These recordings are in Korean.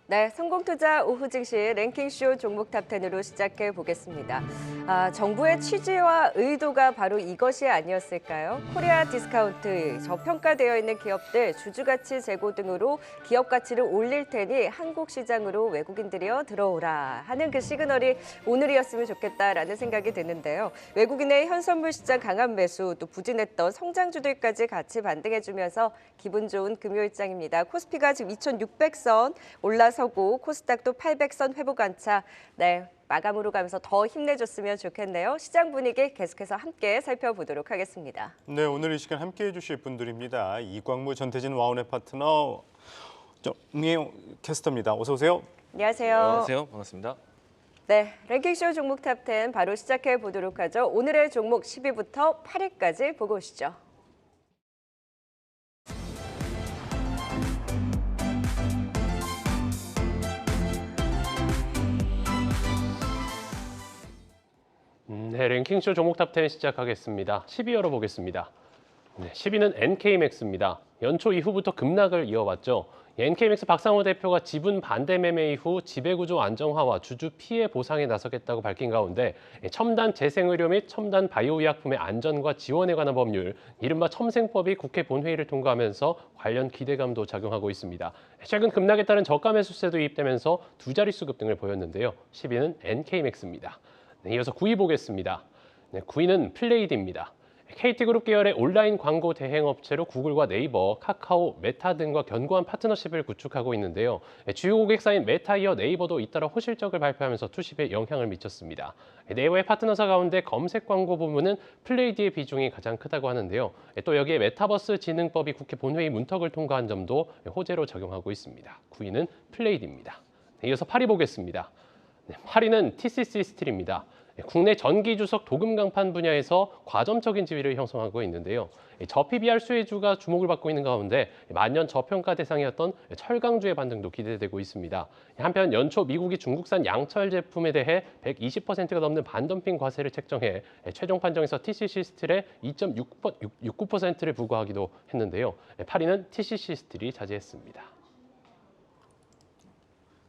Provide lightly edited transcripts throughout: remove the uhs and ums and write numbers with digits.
네, 성공투자 오후 증시 랭킹쇼 종목 탑10으로 시작해 보겠습니다. 정부의 취지와 의도가 바로 이것이 아니었을까요? 코리아 디스카운트, 저평가되어 있는 기업들 주주가치 제고 등으로 기업 가치를 올릴 테니 한국 시장으로 외국인들이여 들어오라 하는 그 시그널이 오늘이었으면 좋겠다라는 생각이 드는데요. 외국인의 현선물 시장 강한 매수, 또 부진했던 성장주들까지 같이 반등해주면서 기분 좋은 금요일장입니다. 코스피가 지금 2,600선 올라서고 코스닥도 800선 회복 안차. 네, 마감으로 가면서 더 힘내줬으면 좋겠네요. 시장 분위기 계속해서 함께 살펴보도록 하겠습니다. 네, 오늘 이 시간 함께해 주실 분들입니다. 이광무, 전태진, 와운의 파트너, 응혜영 캐스터입니다. 어서 오세요. 안녕하세요. 안녕하세요. 반갑습니다. 네, 랭킹쇼 종목 탑10 바로 시작해 보도록 하죠. 오늘의 종목 10위부터 8위까지 보고 오시죠. 네, 랭킹쇼 종목 탑10 시작하겠습니다. 10위 열어보겠습니다. 네, 10위는 NK맥스입니다. 연초 이후부터 급락을 이어왔죠. NK맥스 박상호 대표가 지분 반대 매매 이후 지배구조 안정화와 주주 피해 보상에 나서겠다고 밝힌 가운데 첨단 재생의료 및 첨단 바이오의약품의 안전과 지원에 관한 법률, 이른바 첨생법이 국회 본회의를 통과하면서 관련 기대감도 작용하고 있습니다. 최근 급락에 따른 저가 매수세도 도입되면서 두 자릿수 급등을 보였는데요. 10위는 NK맥스입니다. 네, 이어서 9위 보겠습니다. 네, 9위는 플레이드입니다. KT그룹 계열의 온라인 광고 대행업체로 구글과 네이버, 카카오, 메타 등과 견고한 파트너십을 구축하고 있는데요. 주요 고객사인 메타이어 네이버도 잇따라 호실적을 발표하면서 투십에 영향을 미쳤습니다. 네이버의 파트너사 가운데 검색 광고 부문은 플레이드의 비중이 가장 크다고 하는데요. 또 여기에 메타버스 진흥법이 국회 본회의 문턱을 통과한 점도 호재로 작용하고 있습니다. 9위는 플레이드입니다. 이어서 8위 보겠습니다. 8위는 TCC 스틸입니다. 국내 전기 주석 도금 강판 분야에서 과점적인 지위를 형성하고 있는데요. 저PBR 수혜주가 주목을 받고 있는 가운데 만년 저평가 대상이었던 철강주의 반등도 기대되고 있습니다. 한편 연초 미국이 중국산 양철 제품에 대해 120%가 넘는 반덤핑 과세를 책정해 최종 판정에서 TCC 스틸에 2.69%를 부과하기도 했는데요. 8위는 TCC 스틸이 차지했습니다.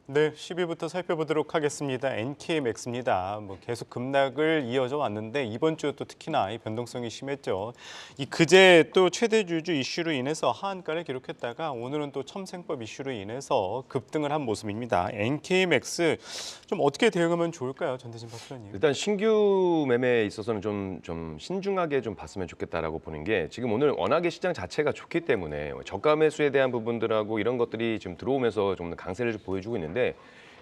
네, 10위부터 살펴보도록 하겠습니다. NK맥스입니다. 계속 급락을 이어져 왔는데 이번 주 또 특히나 이 변동성이 심했죠. 이 그제 또 최대 주주 이슈로 인해서 하한가를 기록했다가 오늘은 또 첨생법 이슈로 인해서 급등을 한 모습입니다. NK맥스 좀 어떻게 대응하면 좋을까요, 전태진 박사님? 일단 신규 매매에 있어서는 좀 신중하게 좀 봤으면 좋겠다라고 보는 게, 지금 오늘 워낙에 시장 자체가 좋기 때문에 저가 매수에 대한 부분들하고 이런 것들이 지금 들어오면서 좀 강세를 좀 보여주고 있는데,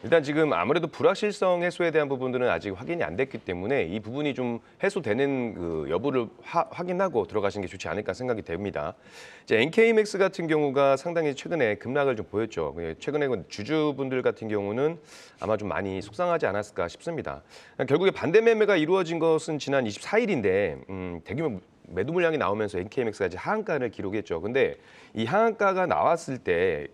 일단 지금 아무래도 불확실성 해소에 대한 부분들은 아직 확인이 안 됐기 때문에 이 부분이 좀 해소되는 그 여부를 확인하고 들어가시는 게 좋지 않을까 생각이 됩니다. 이제 NK맥스 같은 경우가 상당히 최근에 급락을 좀 보였죠. 최근에 주주분들 같은 경우는 아마 좀 많이 속상하지 않았을까 싶습니다. 결국에 반대 매매가 이루어진 것은 지난 24일인데 대규모 매도 물량이 나오면서 NK맥스가 이제 하한가를 기록했죠. 근데 이 하한가가 나왔을 때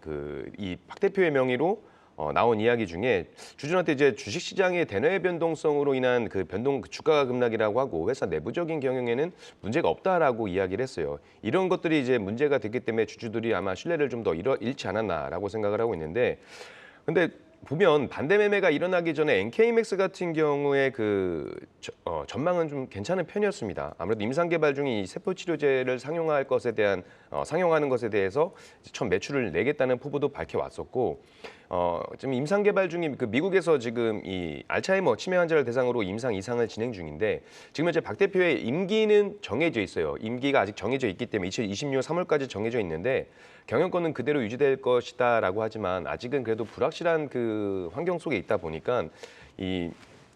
이 박 대표의 명의로 나온 이야기 중에 주주한테 이제 주식시장의 대내 변동성으로 인한 그 주가 급락이라고 하고 회사 내부적인 경영에는 문제가 없다라고 이야기를 했어요. 이런 것들이 이제 문제가 됐기 때문에 주주들이 아마 신뢰를 좀 더 잃지 않았나라고 생각을 하고 있는데, 근데 보면 반대 매매가 일어나기 전에 NK맥스 같은 경우에 전망은 좀 괜찮은 편이었습니다. 아무래도 임상 개발 중인 이 세포 치료제를 상용하는 것에 대해서 처음 매출을 내겠다는 포부도 밝혀왔었고, 지금 임상 개발 중인 미국에서 지금 이 알츠하이머 치매 환자를 대상으로 임상 이상을 진행 중인데, 지금 현재 박 대표의 임기는 정해져 있어요. 임기가 아직 정해져 있기 때문에 2026년 3월까지 정해져 있는데 경영권은 그대로 유지될 것이다라고 하지만 아직은 그래도 불확실한 그 환경 속에 있다 보니까 이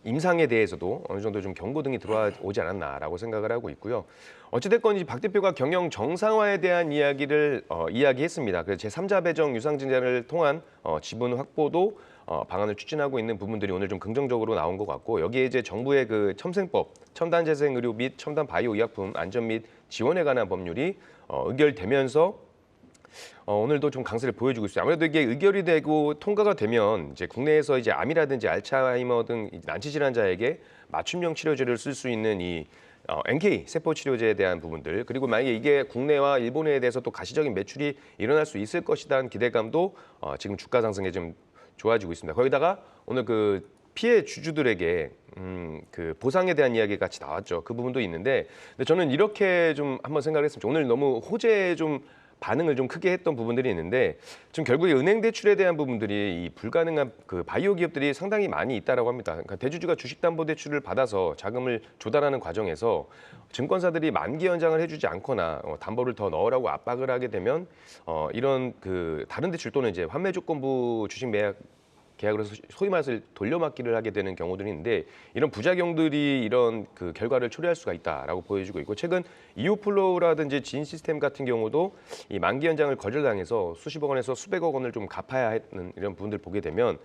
임상에 대해서도 어느 정도 좀 경고등이 들어오지 않았나라고 생각을 하고 있고요. 어찌됐건 이 박 대표가 경영 정상화에 대한 이야기를 이야기했습니다. 그래서 제3자 배정 유상증자를 통한 지분 확보도 방안을 추진하고 있는 부분들이 오늘 좀 긍정적으로 나온 것 같고, 여기에 이제 정부의 그 첨생법, 첨단 재생 의료 및 첨단 바이오 의약품 안전 및 지원에 관한 법률이 의결되면서 오늘도 좀 강세를 보여주고 있어요. 아무래도 이게 의결이 되고 통과가 되면 이제 국내에서 이제 암이라든지 알츠하이머 등 난치 질환자에게 맞춤형 치료제를 쓸 수 있는 이 NK 세포 치료제에 대한 부분들, 그리고 만약에 이게 국내와 일본에 대해서 또 가시적인 매출이 일어날 수 있을 것이라는 기대감도 지금 주가 상승에 좀 좋아지고 있습니다. 거기다가 오늘 그 피해 주주들에게 그 보상에 대한 이야기 같이 나왔죠. 그 부분도 있는데, 근데 저는 이렇게 좀 한번 생각을 했습니다. 오늘 너무 호재에 좀 반응을 좀 크게 했던 부분들이 있는데, 지금 결국에 은행 대출에 대한 부분들이 이 불가능한 그 바이오 기업들이 상당히 많이 있다라고 합니다. 그러니까 대주주가 주식담보대출을 받아서 자금을 조달하는 과정에서 증권사들이 만기 연장을 해주지 않거나 담보를 더 넣으라고 압박을 하게 되면 이런 그 다른 대출 또는 이제 환매 조건부 주식 매약 계약을 해서 소위 말해서 돌려막기를 하게 되는 경우들이 있는데, 이런 부작용들이 이런 그 결과를 초래할 수가 있다라고 보여지고 있고, 최근 이오플로우라든지 진 시스템 같은 경우도 이 만기 연장을 거절당해서 수십억 원에서 수백억 원을 좀 갚아야 하는 이런 부분들을 보게 되면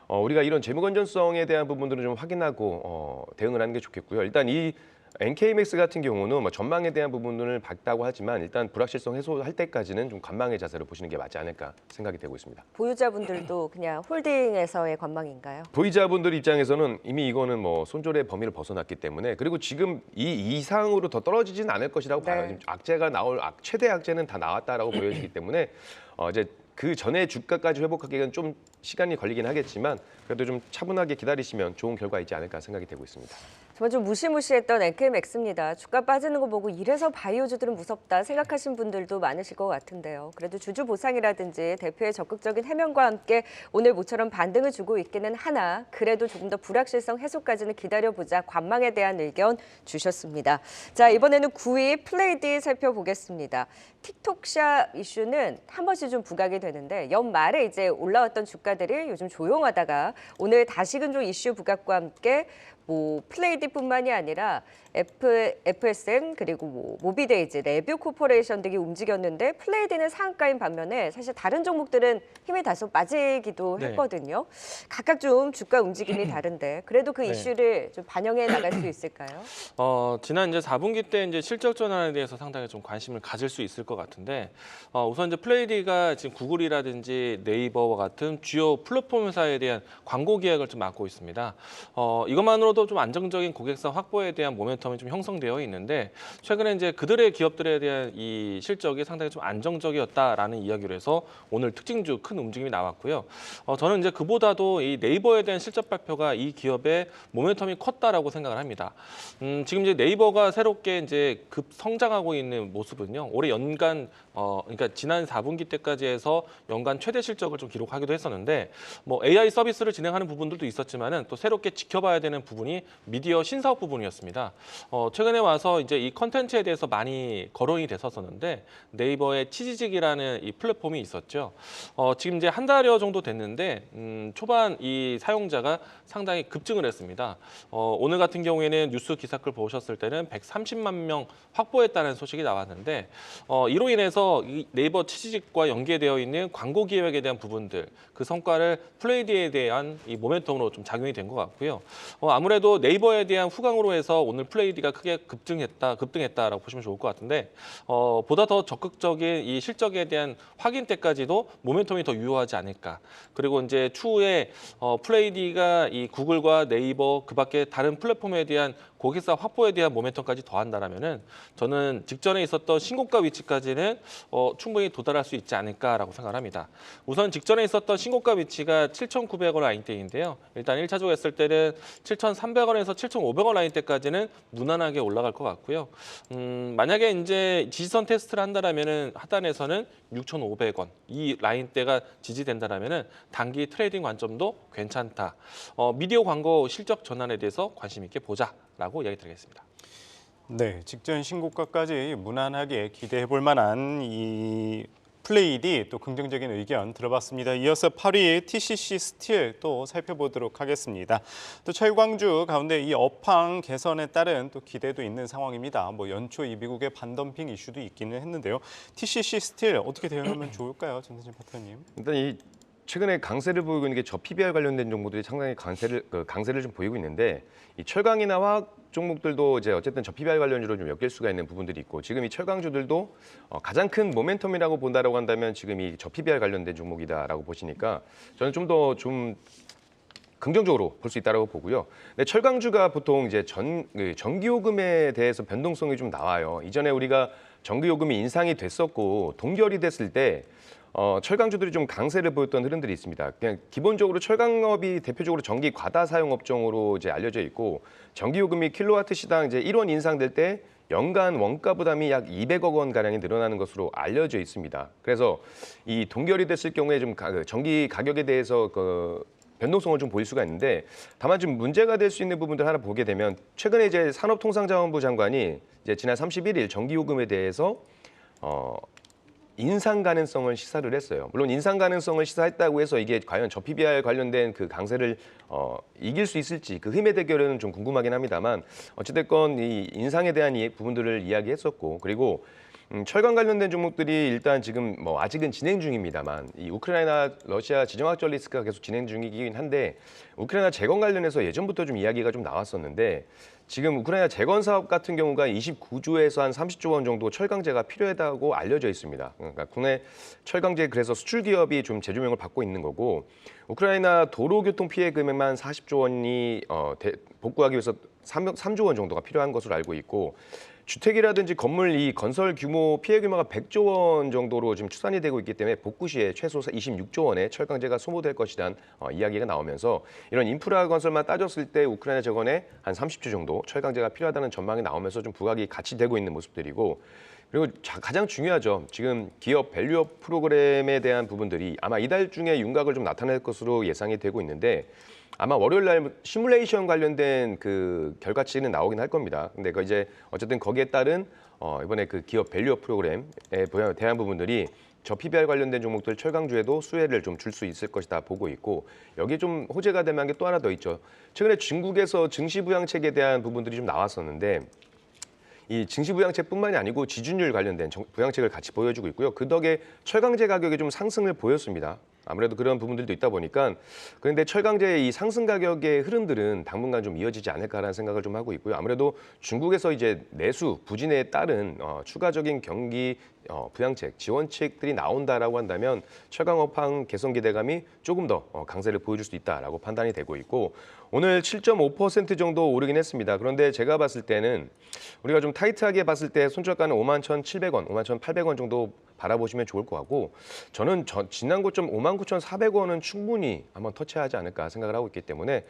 우리가 이런 재무 건전성에 대한 부분들을 좀 확인하고 대응을 하는 게 좋겠고요. 일단 이 NKMX 같은 경우는 뭐 전망에 대한 부분을 봤다고 하지만 일단 불확실성 해소할 때까지는 좀 관망의 자세로 보시는 게 맞지 않을까 생각이 되고 있습니다. 보유자분들도 그냥 홀딩에서의 관망인가요? 보유자분들 입장에서는 이미 이거는 뭐 손절의 범위를 벗어났기 때문에, 그리고 지금 이 이상으로 더 떨어지진 않을 것이라고 봐요. 지금 악재가 나올 최대 악재는 다 나왔다라고 보여지기 때문에 이제 그 전에 주가까지 회복하기에는 좀 시간이 걸리긴 하겠지만 그래도 좀 차분하게 기다리시면 좋은 결과 있지 않을까 생각이 되고 있습니다. 정말 좀 무시무시했던 NK맥스입니다. 주가 빠지는 거 보고 이래서 바이오주들은 무섭다 생각하신 분들도 많으실 것 같은데요. 그래도 주주 보상이라든지 대표의 적극적인 해명과 함께 오늘 모처럼 반등을 주고 있기는 하나, 그래도 조금 더 불확실성 해소까지는 기다려보자, 관망에 대한 의견 주셨습니다. 자, 이번에는 9위 플레이디 살펴보겠습니다. 틱톡샵 이슈는 한 번씩 좀 부각이 되는데, 연말에 이제 올라왔던 주가들이 요즘 조용하다가 오늘 다시금 좀 이슈 부각과 함께 플레이디뿐만이 아니라 FSN 그리고 모비데이즈, 레뷰 코퍼레이션 등이 움직였는데, 플레이디는 상한가인 반면에 사실 다른 종목들은 힘이 다소 빠지기도 했거든요. 각각 좀 주가 움직임이 다른데 그래도 그 이슈를 좀 반영해 나갈 수 있을까요? 지난 이제 4분기 때 이제 실적 전환에 대해서 상당히 좀 관심을 가질 수 있을 것 같은데, 우선 이제 플레이디가 지금 구글이라든지 네이버와 같은 주요 플랫폼사에 대한 광고 계약을 좀 맡고 있습니다. 이것만으로도 좀 안정적인 고객사 확보에 대한 모멘텀이 좀 형성되어 있는데, 최근에 이제 그들의 기업들에 대한 이 실적이 상당히 좀 안정적이었다라는 이야기로 해서 오늘 특징주 큰 움직임이 나왔고요. 저는 이제 그보다도 이 네이버에 대한 실적 발표가 이 기업의 모멘텀이 컸다라고 생각을 합니다. 지금 이제 네이버가 새롭게 이제 급 성장하고 있는 모습은요, 올해 연간 그러니까 지난 4분기 때까지 해서 연간 최대 실적을 좀 기록하기도 했었는데, 뭐 AI 서비스를 진행하는 부분들도 있었지만은 또 새롭게 지켜봐야 되는 부분이 미디어 신사업 부분이었습니다. 최근에 와서 이제 이 컨텐츠에 대해서 많이 거론이 됐었는데, 네이버의 치지직이라는 이 플랫폼이 있었죠. 지금 이제 한 달여 정도 됐는데 초반 이 사용자가 상당히 급증을 했습니다. 오늘 같은 경우에는 뉴스 기사글 보셨을 때는 130만 명 확보했다는 소식이 나왔는데, 이로 인해서 이 네이버 치지직과 연계되어 있는 광고 기획에 대한 부분들, 그 성과를 플레이디에 대한 이 모멘텀으로 좀 작용이 된 것 같고요. 아무래도 네이버에 대한 후광으로 해서 오늘 플레이디가 크게 급등했다라고 보시면 좋을 것 같은데, 보다 더 적극적인 이 실적에 대한 확인 때까지도 모멘텀이 더 유효하지 않을까. 그리고 이제 추후에 플레이디가 이 구글과 네이버 그밖에 다른 플랫폼에 대한 고객사 확보에 대한 모멘텀까지 더한다라면은 저는 직전에 있었던 신고가 위치까지는 충분히 도달할 수 있지 않을까라고 생각을 합니다. 우선 직전에 있었던 신고가 위치가 7,900원 라인대인데요. 일단 1차적 했을 때는 7,300원에서 7,500원 라인대까지는 무난하게 올라갈 것 같고요. 만약에 이제 지지선 테스트를 한다라면은 하단에서는 6,500원 이 라인대가 지지된다라면은 단기 트레이딩 관점도 괜찮다. 미디어 광고 실적 전환에 대해서 관심 있게 보자라고 이야기 드리겠습니다. 네, 직전 신고가까지 무난하게 기대해 볼 만한 이 플레이디 또 긍정적인 의견 들어봤습니다. 이어서 8위 TCC 스틸 또 살펴보도록 하겠습니다. 또 철광주 가운데 이 업황 개선에 따른 또 기대도 있는 상황입니다. 뭐 연초 이 미국의 반덤핑 이슈도 있기는 했는데요. TCC 스틸 어떻게 대응하면 좋을까요, 전태진 파트너님? 일단 이 최근에 강세를 보이고 있는 게 저 PBR 관련된 종목들이 상당히 강세를 좀 보이고 있는데, 이 철강이나 화학 종목들도 이제 어쨌든 저 PBR 관련주로 좀 엮일 수가 있는 부분들이 있고, 지금 이 철강주들도 가장 큰 모멘텀이라고 본다라고 한다면 지금 이 저 PBR 관련된 종목이다라고 보시니까 저는 좀 더 좀 긍정적으로 볼 수 있다고 보고요. 근데 철강주가 보통 이제 전기요금에 대해서 변동성이 좀 나와요. 이전에 우리가 전기요금이 인상이 됐었고 동결이 됐을 때 철강주들이 좀 강세를 보였던 흐름들이 있습니다. 그냥 기본적으로 철강업이 대표적으로 전기 과다 사용 업종으로 이제 알려져 있고 전기 요금이 킬로와트 시당 이제 1원 인상될 때 연간 원가 부담이 약 200억 원 가량이 늘어나는 것으로 알려져 있습니다. 그래서 이 동결이 됐을 경우에 좀 전기 가격에 대해서 변동성을 좀 보일 수가 있는데 다만 좀 문제가 될 수 있는 부분들 하나 보게 되면 최근에 이제 산업통상자원부 장관이 이제 지난 31일 전기 요금에 대해서 인상 가능성을 시사를 했어요. 물론 인상 가능성을 시사했다고 해서 이게 과연 저 PBR 관련된 그 강세를 이길 수 있을지 그 힘의 대결은 좀 궁금하긴 합니다만 어찌됐건 이 인상에 대한 부분들을 이야기했었고 그리고 철강 관련된 종목들이 일단 지금 뭐 아직은 진행 중입니다만 이 우크라이나 러시아 지정학적 리스크가 계속 진행 중이긴 한데 우크라이나 재건 관련해서 예전부터 좀 이야기가 좀 나왔었는데 지금 우크라이나 재건 사업 같은 경우가 29조에서 한 30조 원 정도 철강제가 필요하다고 알려져 있습니다. 그러니까 국내 철강제 그래서 수출 기업이 좀 재조명을 받고 있는 거고 우크라이나 도로교통 피해 금액만 40조 원이 복구하기 위해서 3조 원 정도가 필요한 것으로 알고 있고 주택이라든지 건물 이 건설 규모 피해 규모가 100조 원 정도로 지금 추산이 되고 있기 때문에 복구 시에 최소 26조 원의 철강제가 소모될 것이란 이야기가 나오면서 이런 인프라 건설만 따졌을 때 우크라이나 재건에 한 30조 정도 철강제가 필요하다는 전망이 나오면서 좀 부각이 같이 되고 있는 모습들이고 그리고 가장 중요하죠. 지금 기업 밸류업 프로그램에 대한 부분들이 아마 이달 중에 윤곽을 좀 나타낼 것으로 예상이 되고 있는데 아마 월요일 날 시뮬레이션 관련된 그 결과치는 나오긴 할 겁니다. 근데 그 이제 어쨌든 거기에 따른 이번에 그 기업 밸류업 프로그램에 대한 부분들이 저 PBR 관련된 종목들 철강주에도 수혜를 좀 줄 수 있을 것이다 보고 있고 여기에 좀 호재가 될 만한 게 또 하나 더 있죠. 최근에 중국에서 증시부양책에 대한 부분들이 좀 나왔었는데 이 증시부양책뿐만이 아니고 지준율 관련된 부양책을 같이 보여주고 있고요. 그 덕에 철강제 가격이 좀 상승을 보였습니다. 아무래도 그런 부분들도 있다 보니까 그런데 철강제의 이 상승 가격의 흐름들은 당분간 좀 이어지지 않을까라는 생각을 좀 하고 있고요. 아무래도 중국에서 이제 내수 부진에 따른 추가적인 경기 부양책, 지원책들이 나온다라고 한다면 철강업황 개선 기대감이 조금 더 강세를 보여줄 수 있다라고 판단이 되고 있고 오늘 7.5% 정도 오르긴 했습니다. 그런데 제가 봤을 때는 우리가 좀 타이트하게 봤을 때 손절가는 51,700원, 51,800원 정도 바라보시면 좋을 것 같고 저는 지난 고점 59,400원은 충분히 한번 터치하지 않을까 생각을 하고 있기 때문에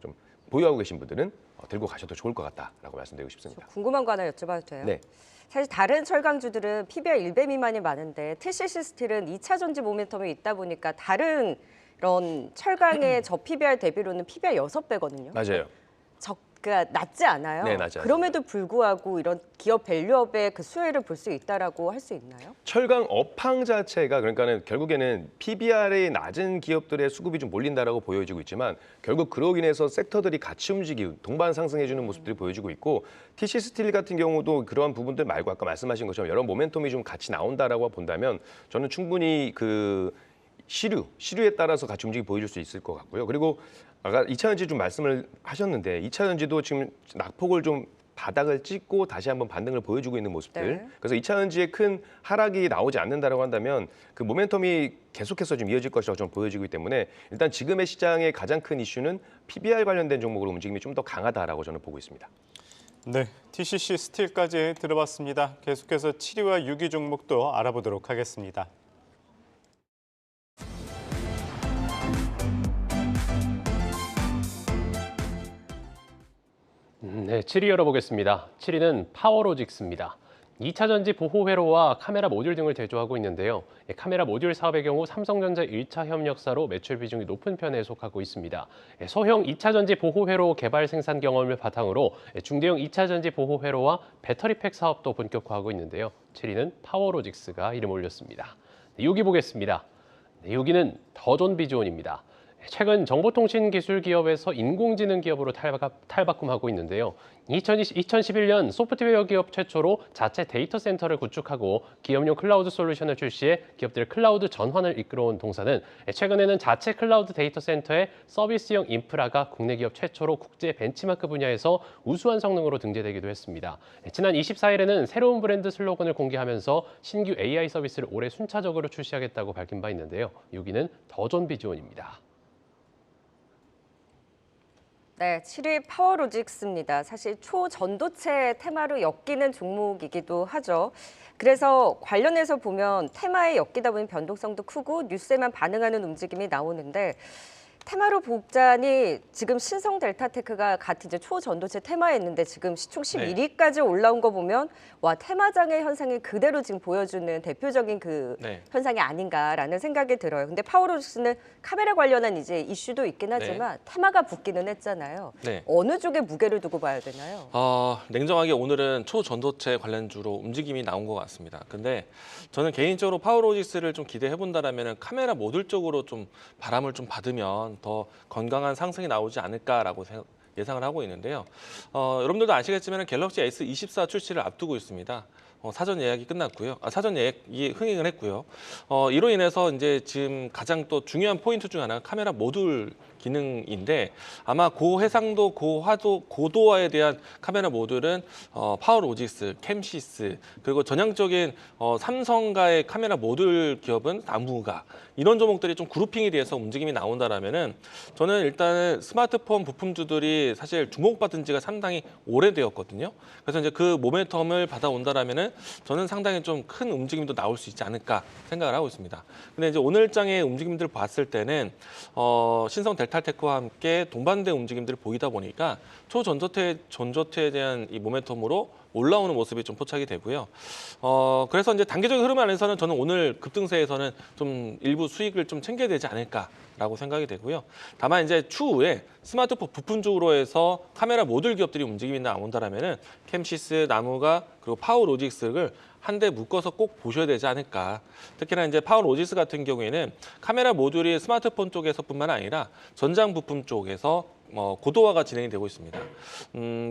좀 보유하고 계신 분들은 들고 가셔도 좋을 것 같다라고 말씀드리고 싶습니다. 궁금한 거 하나 여쭤봐도 돼요? 네. 사실 다른 철강주들은 PBR 1배 미만이 많은데 TCC 스틸은 2차 전지 모멘텀이 있다 보니까 다른 이런 철강의 저 PBR 대비로는 PBR 6배거든요. 맞아요. 그러니까 낮지 않아요. 네, 낮아요. 그럼에도 불구하고 이런 기업 밸류업의 그 수혜를 볼 수 있다라고 할 수 있나요? 철강 업황 자체가 그러니까는 결국에는 PBR이 낮은 기업들의 수급이 좀 몰린다라고 보여지고 있지만 결국 그로 인해서 섹터들이 같이 움직이고 동반 상승해주는 모습들이 보여지고 있고 TC 스틸 같은 경우도 그러한 부분들 말고 아까 말씀하신 것처럼 여러 모멘텀이 좀 같이 나온다라고 본다면 저는 충분히 그 시류에 따라서 같이 움직임 보여줄 수 있을 것 같고요. 그리고 아까 2차 전지 좀 말씀을 하셨는데 2차 전지도 지금 낙폭을 좀 바닥을 찍고 다시 한번 반등을 보여주고 있는 모습들. 네. 그래서 2차 전지에 큰 하락이 나오지 않는다라고 한다면 그 모멘텀이 계속해서 좀 이어질 것이라고 좀 보여지기 때문에 일단 지금의 시장의 가장 큰 이슈는 PBR 관련된 종목으로 움직임이 좀 더 강하다라고 저는 보고 있습니다. 네, TCC 스틸까지 들어봤습니다. 계속해서 7위와 6위 종목도 알아보도록 하겠습니다. 네, 7위 열어보겠습니다. 7위는 파워로직스입니다. 2차 전지 보호 회로와 카메라 모듈 등을 제조하고 있는데요. 카메라 모듈 사업의 경우 삼성전자 1차 협력사로 매출 비중이 높은 편에 속하고 있습니다. 소형 2차 전지 보호 회로 개발 생산 경험을 바탕으로 중대형 2차 전지 보호 회로와 배터리팩 사업도 본격화하고 있는데요. 7위는 파워로직스가 이름 올렸습니다. 6위 보겠습니다. 6위는 더존 비주온입니다. 최근 정보통신 기술 기업에서 인공지능 기업으로 탈바꿈하고 있는데요. 2011년 소프트웨어 기업 최초로 자체 데이터 센터를 구축하고 기업용 클라우드 솔루션을 출시해 기업들의 클라우드 전환을 이끌어온 동사는 최근에는 자체 클라우드 데이터 센터의 서비스형 인프라가 국내 기업 최초로 국제 벤치마크 분야에서 우수한 성능으로 등재되기도 했습니다. 지난 24일에는 새로운 브랜드 슬로건을 공개하면서 신규 AI 서비스를 올해 순차적으로 출시하겠다고 밝힌 바 있는데요. 6위는 더존 비주온입니다. 네, 7위 파워로직스입니다. 사실 초전도체 테마로 엮이는 종목이기도 하죠. 그래서 관련해서 보면 테마에 엮이다 보니 변동성도 크고 뉴스에만 반응하는 움직임이 나오는데 테마로 보자니 지금 신성 델타테크가 같은 이제 초전도체 테마에 있는데 지금 시총 11위까지 올라온 거 보면 와 테마장의 현상이 그대로 지금 보여주는 대표적인 그 네. 현상이 아닌가라는 생각이 들어요. 근데 파워로직스는 카메라 관련한 이제 이슈도 있긴 하지만 테마가 붙기는 했잖아요. 네. 어느 쪽에 무게를 두고 봐야 되나요? 냉정하게 오늘은 초전도체 관련주로 움직임이 나온 것 같습니다. 근데 저는 개인적으로 파워로직스를 좀 기대해 본다라면 카메라 모듈 쪽으로 좀 바람을 좀 받으면 더 건강한 상승이 나오지 않을까라고 예상을 하고 있는데요. 여러분들도 아시겠지만 갤럭시 S24 출시를 앞두고 있습니다. 사전 예약이 끝났고요. 사전 예약이 흥행을 했고요. 이로 인해서 이제 지금 가장 또 중요한 포인트 중 하나가 카메라 모듈 기능인데 아마 고해상도, 고화도, 고도화에 대한 카메라 모듈은 파워로직스, 캠시스 그리고 전향적인 삼성과의 카메라 모듈 기업은 나무가 이런 종목들이 좀 그룹핑이 돼서 움직임이 나온다라면은 저는 일단은 스마트폰 부품주들이 사실 주목받은 지가 상당히 오래되었거든요. 그래서 이제 그 모멘텀을 받아온다라면은 저는 상당히 좀 큰 움직임도 나올 수 있지 않을까 생각을 하고 있습니다. 근데 이제 오늘장의 움직임들을 봤을 때는 신성 델타테크와 함께 동반된 움직임들을 보이다 보니까 초전조체에 대한 이 모멘텀으로 올라오는 모습이 좀 포착이 되고요. 그래서 이제 단기적인 흐름 안에서는 저는 오늘 급등세에서는 좀 일부 수익을 좀 챙겨야 되지 않을까라고 생각이 되고요. 다만 이제 추후에 스마트폰 부품적으로 해서 카메라 모듈 기업들이 움직임이 나온다라면은 캠시스, 나무가 그리고 파워로직스를 한데 묶어서 꼭 보셔야 되지 않을까. 특히나 이제 파워로직스 같은 경우에는 카메라 모듈이 스마트폰 쪽에서뿐만 아니라 전장 부품 쪽에서 고도화가 진행이 되고 있습니다.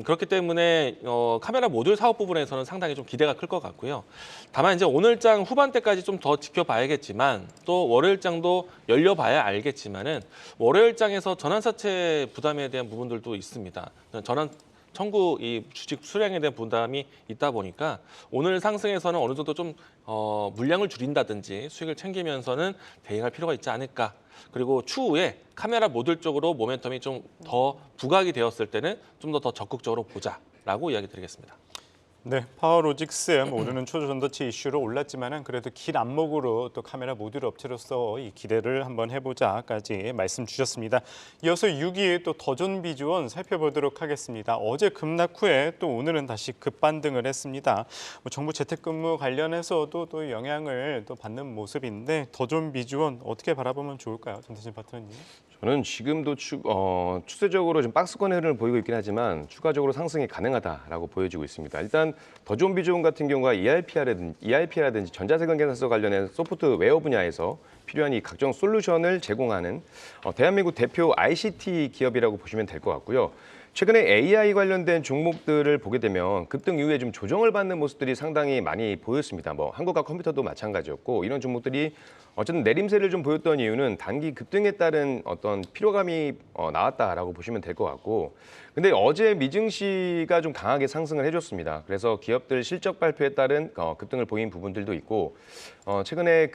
그렇기 때문에 카메라 모듈 사업 부분에서는 상당히 좀 기대가 클 것 같고요. 다만 이제 오늘장 후반대까지 좀 더 지켜봐야겠지만 또 월요일장도 열려봐야 알겠지만은 월요일장에서 전환사채 부담에 대한 부분들도 있습니다. 전환 청구 이 주식 수량에 대한 부담이 있다 보니까 오늘 상승에서는 어느 정도 좀 물량을 줄인다든지 수익을 챙기면서는 대응할 필요가 있지 않을까. 그리고 추후에 카메라 모듈 쪽으로 모멘텀이 좀 더 부각이 되었을 때는 좀 더 적극적으로 보자라고 이야기 드리겠습니다. 네, 파워로직스 오르는 초전도체 이슈로 올랐지만은 그래도 길 안목으로 또 카메라 모듈 업체로서 이 기대를 한번 해보자까지 말씀 주셨습니다. 이어서 6위 또 더존비주원 살펴보도록 하겠습니다. 어제 급락 후에 또 오늘은 다시 급반등을 했습니다. 정부 재택근무 관련해서도 또 영향을 또 받는 모습인데 더존비주원 어떻게 바라보면 좋을까요, 전태진 파트너님? 저는 지금도 추세적으로 좀 박스권 흐름을 보이고 있긴 하지만 추가적으로 상승이 가능하다라고 보여지고 있습니다. 일단 더존비주원 같은 경우가 ERP라든지 전자세관 계산서 관련된 소프트웨어 분야에서 필요한 이 각종 솔루션을 제공하는 대한민국 대표 ICT 기업이라고 보시면 될 것 같고요. 최근에 AI 관련된 종목들을 보게 되면 급등 이후에 좀 조정을 받는 모습들이 상당히 많이 보였습니다. 한국과 컴퓨터도 마찬가지였고 이런 종목들이 어쨌든 내림세를 좀 보였던 이유는 단기 급등에 따른 어떤 피로감이 나왔다라고 보시면 될 것 같고 근데 어제 미증시가 좀 강하게 상승을 해줬습니다. 그래서 기업들 실적 발표에 따른 급등을 보인 부분들도 있고 최근에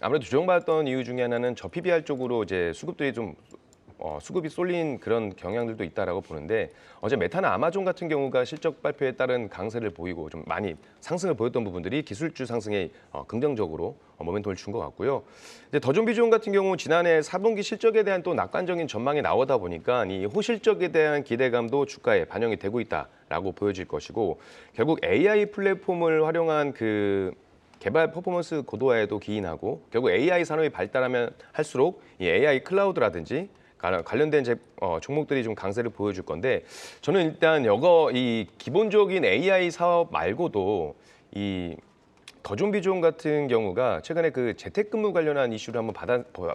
아무래도 조정받았던 이유 중에 하나는 저PBR 쪽으로 이제 수급이 쏠린 그런 경향들도 있다라고 보는데 어제 메타나 아마존 같은 경우가 실적 발표에 따른 강세를 보이고 좀 많이 상승을 보였던 부분들이 기술주 상승에 긍정적으로 모멘텀을 준 것 같고요. 이제 더존비주원 같은 경우 지난해 4분기 실적에 대한 또 낙관적인 전망이 나오다 보니까 이 호실적에 대한 기대감도 주가에 반영이 되고 있다라고 보여질 것이고 결국 AI 플랫폼을 활용한 개발 퍼포먼스 고도화에도 기인하고 결국 AI 산업이 발달하면 할수록 이 AI 클라우드라든지 관련된 종목들이 좀 강세를 보여줄 건데 저는 일단 이 기본적인 AI 사업 말고도 이 더존비주원 같은 경우가 최근에 재택근무 관련한 이슈를 한번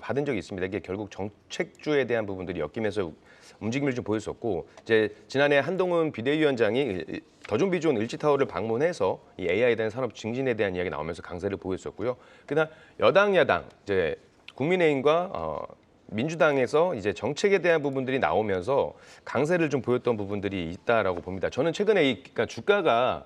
받은 적이 있습니다. 이게 결국 정책주에 대한 부분들이 엮이면서 움직임을 좀 보였었고 이제 지난해 한동훈 비대위원장이 더존비주원 을지타워를 방문해서 이 AI에 대한 산업 증진에 대한 이야기 나오면서 강세를 보였었고요. 그다음 여당 야당 이제 국민의힘과 민주당에서 이제 정책에 대한 부분들이 나오면서 강세를 좀 보였던 부분들이 있다라고 봅니다. 저는 최근에 그러니까 주가가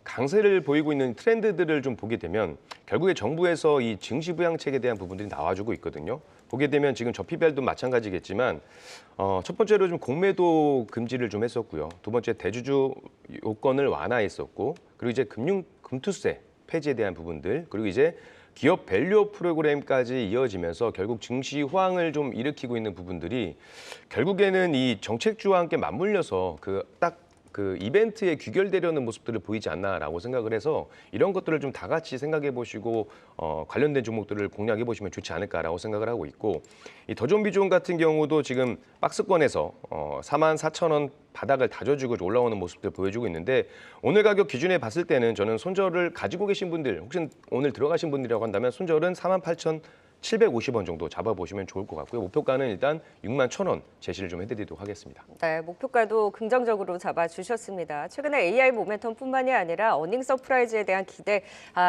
강세를 보이고 있는 트렌드들을 좀 보게 되면 결국에 정부에서 이 증시 부양책에 대한 부분들이 나와주고 있거든요. 보게 되면 지금 저피별도 마찬가지겠지만 첫 번째로 좀 공매도 금지를 좀 했었고요. 두 번째 대주주 요건을 완화했었고 그리고 이제 금투세 폐지에 대한 부분들 그리고 이제 기업 밸류업 프로그램까지 이어지면서 결국 증시 호황을 좀 일으키고 있는 부분들이 결국에는 이 정책주와 함께 맞물려서 그 이벤트에 귀결되려는 모습들을 보이지 않나라고 생각을 해서 이런 것들을 좀 다 같이 생각해 보시고 관련된 종목들을 공략해 보시면 좋지 않을까라고 생각을 하고 있고 이 더존비존 같은 경우도 지금 박스권에서 44,000원 바닥을 다져주고 올라오는 모습들 보여주고 있는데 오늘 가격 기준에 봤을 때는 저는 손절을 가지고 계신 분들 혹시 오늘 들어가신 분들이라고 한다면 손절은 48,750원 정도 잡아보시면 좋을 것 같고요. 목표가는 일단 61,000원 제시를 좀 해드리도록 하겠습니다. 네, 목표가도 긍정적으로 잡아주셨습니다. 최근에 AI 모멘텀뿐만이 아니라 어닝 서프라이즈에 대한 기대,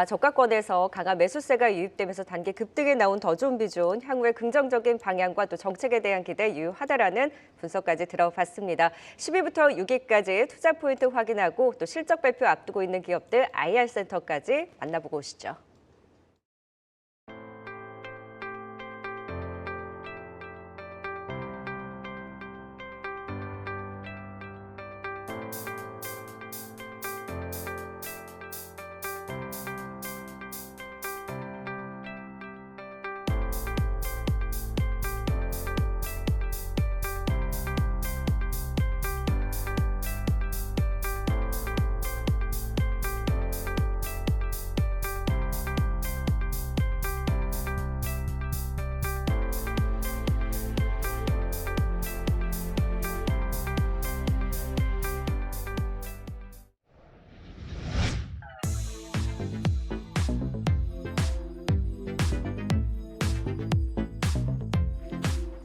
저가권에서 강한 매수세가 유입되면서 단기 급등에 나온 더존비존, 향후의 긍정적인 방향과 또 정책에 대한 기대 유효하다라는 분석까지 들어봤습니다. 10위부터 6위까지 투자 포인트 확인하고 또 실적 발표 앞두고 있는 기업들 IR센터까지 만나보고 오시죠.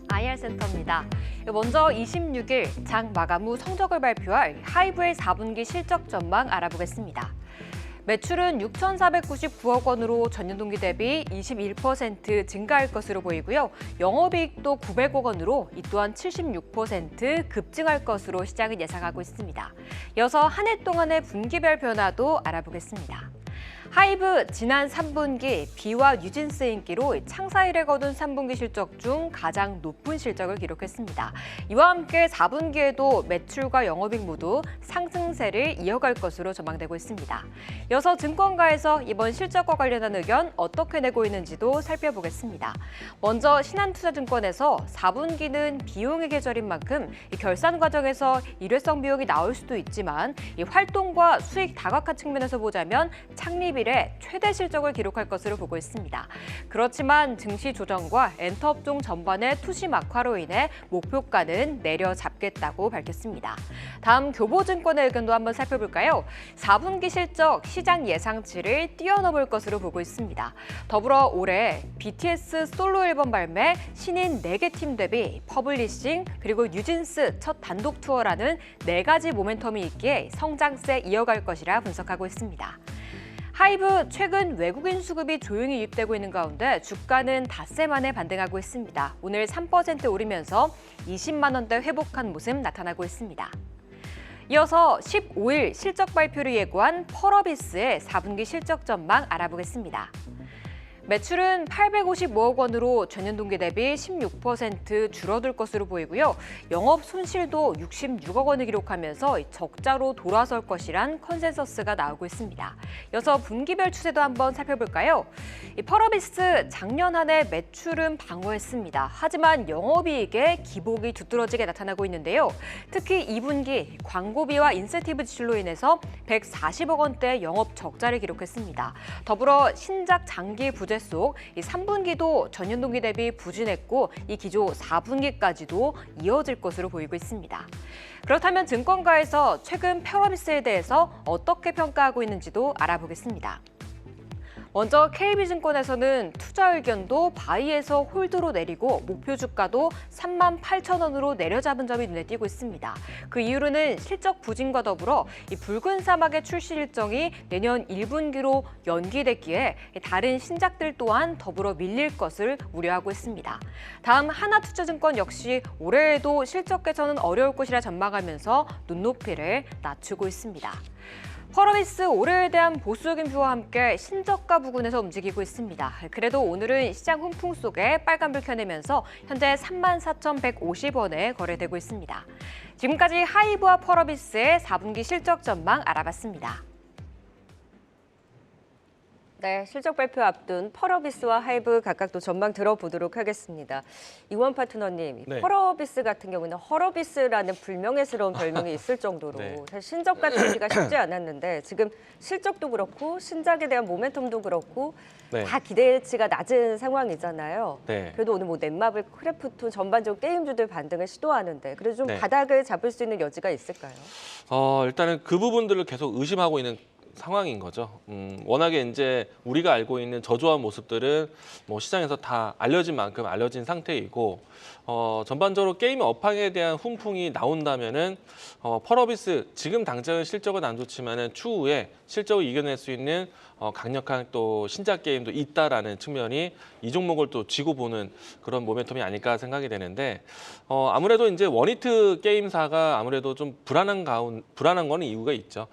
IR센터입니다. 먼저 26일 장 마감 후 성적을 발표할 하이브의 4분기 실적 전망 알아보겠습니다. 매출은 6,499억 원으로 전년 동기 대비 21% 증가할 것으로 보이고요. 영업이익도 900억 원으로 이 또한 76% 급증할 것으로 시장은 예상하고 있습니다. 이어서 한 해 동안의 분기별 변화도 알아보겠습니다. 하이브 지난 3분기 비와 뉴진스 인기로 창사 이래 거둔 3분기 실적 중 가장 높은 실적을 기록했습니다. 이와 함께 4분기에도 매출과 영업이익 모두 상승세를 이어갈 것으로 전망되고 있습니다. 이어서 증권가에서 이번 실적과 관련한 의견 어떻게 내고 있는지도 살펴보겠습니다. 먼저 신한투자증권에서 4분기는 비용의 계절인 만큼 결산 과정에서 일회성 비용이 나올 수도 있지만 이 활동과 수익 다각화 측면에서 보자면 창립 이래 최대 실적을 기록할 것으로 보고 있습니다. 그렇지만 증시 조정과 엔터업종 전반의 투심 악화로 인해 목표가는 내려잡겠다고 밝혔습니다. 다음 교보증권의 의견도 한번 살펴볼까요? 4분기 실적 시장 예상치를 뛰어넘을 것으로 보고 있습니다. 더불어 올해 BTS 솔로 앨범 발매, 신인 4개 팀 데뷔, 퍼블리싱, 그리고 뉴진스 첫 단독 투어라는 4가지 모멘텀이 있기에 성장세 이어갈 것이라 분석하고 있습니다. 하이브 최근 외국인 수급이 조용히 유입되고 있는 가운데 주가는 닷새 만에 반등하고 있습니다. 오늘 3% 오르면서 20만 원대 회복한 모습 나타나고 있습니다. 이어서 15일 실적 발표를 예고한 펄어비스의 4분기 실적 전망 알아보겠습니다. 매출은 855억 원으로 전년 동기 대비 16% 줄어들 것으로 보이고요. 영업 손실도 66억 원을 기록하면서 적자로 돌아설 것이란 컨센서스가 나오고 있습니다. 이어서 분기별 추세도 한번 살펴볼까요? 펄어비스 작년 한 해 매출은 방어했습니다. 하지만 영업이익에 기복이 두드러지게 나타나고 있는데요. 특히 2분기 광고비와 인센티브 지출로 인해서 140억 원대 영업 적자를 기록했습니다. 더불어 신작 장기 부재 속 3분기도 전년 동기 대비 부진했고 이 기조 4분기까지도 이어질 것으로 보이고 있습니다. 그렇다면 증권가에서 최근 펄어비스에 대해서 어떻게 평가하고 있는지도 알아보겠습니다. 먼저 KB증권에서는 투자 의견도 바이에서 홀드로 내리고 목표 주가도 38,000원으로 내려잡은 점이 눈에 띄고 있습니다. 그 이유로는 실적 부진과 더불어 이 붉은 사막의 출시 일정이 내년 1분기로 연기됐기에 다른 신작들 또한 더불어 밀릴 것을 우려하고 있습니다. 다음 하나투자증권 역시 올해에도 실적 개선은 어려울 것이라 전망하면서 눈높이를 낮추고 있습니다. 펄어비스 올해에 대한 보수적인 뷰와 함께 신저가 부근에서 움직이고 있습니다. 그래도 오늘은 시장 훈풍 속에 빨간불 켜내면서 현재 34,150원에 거래되고 있습니다. 지금까지 하이브와 펄어비스의 4분기 실적 전망 알아봤습니다. 네, 실적 발표 앞둔 펄어비스와 하이브 각각 또 전망 들어보도록 하겠습니다. 이원 파트너님, 네. 펄어비스 같은 경우는 허러비스라는 불명예스러운 별명이 있을 정도로 네. 사실 신저가 찾기가 쉽지 않았는데 지금 실적도 그렇고 신작에 대한 모멘텀도 그렇고 네. 다 기대치가 낮은 상황이잖아요. 네. 그래도 오늘 뭐 넷마블, 크래프톤 전반적으로 게임주들 반등을 시도하는데 그래도 좀 네. 바닥을 잡을 수 있는 여지가 있을까요? 일단은 그 부분들을 계속 의심하고 있는 상황인 거죠. 워낙에 이제 우리가 알고 있는 저조한 모습들은 뭐 시장에서 다 알려진 만큼 알려진 상태이고 전반적으로 게임 업황에 대한 훈풍이 나온다면은 펄어비스 지금 당장은 실적은 안 좋지만은 추후에 실적을 이겨낼 수 있는 강력한 또 신작 게임도 있다라는 측면이 이 종목을 또 쥐고 보는 그런 모멘텀이 아닐까 생각이 되는데 아무래도 이제 원히트 게임사가 아무래도 좀 불안한 거는 이유가 있죠.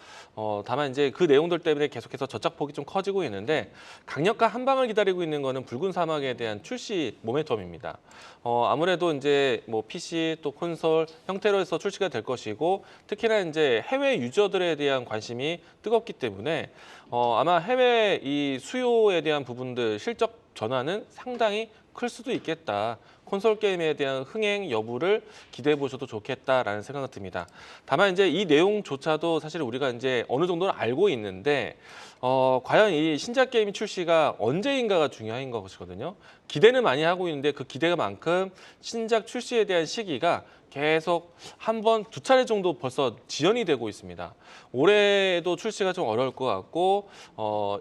다만 이제 그 내용들 때문에 계속해서 저착폭이 좀 커지고 있는데 강력한 한 방을 기다리고 있는 거는 붉은 사막에 대한 출시 모멘텀입니다. 아무래도 이제 뭐 PC 또 콘솔 형태로 해서 출시가 될 것이고 특히나 이제 해외 유저들에 대한 관심이 뜨겁기 때문에 아마 해외 이 수요에 대한 부분들 실적 전환은 상당히 클 수도 있겠다. 콘솔 게임에 대한 흥행 여부를 기대해 보셔도 좋겠다라는 생각이 듭니다. 다만 이제 이 내용조차도 사실 우리가 이제 어느 정도는 알고 있는데 과연 이 신작 게임 출시가 언제인가가 중요한 것이거든요. 기대는 많이 하고 있는데 그 기대만큼 신작 출시에 대한 시기가 계속 한 번, 두 차례 정도 벌써 지연이 되고 있습니다. 올해도 출시가 좀 어려울 것 같고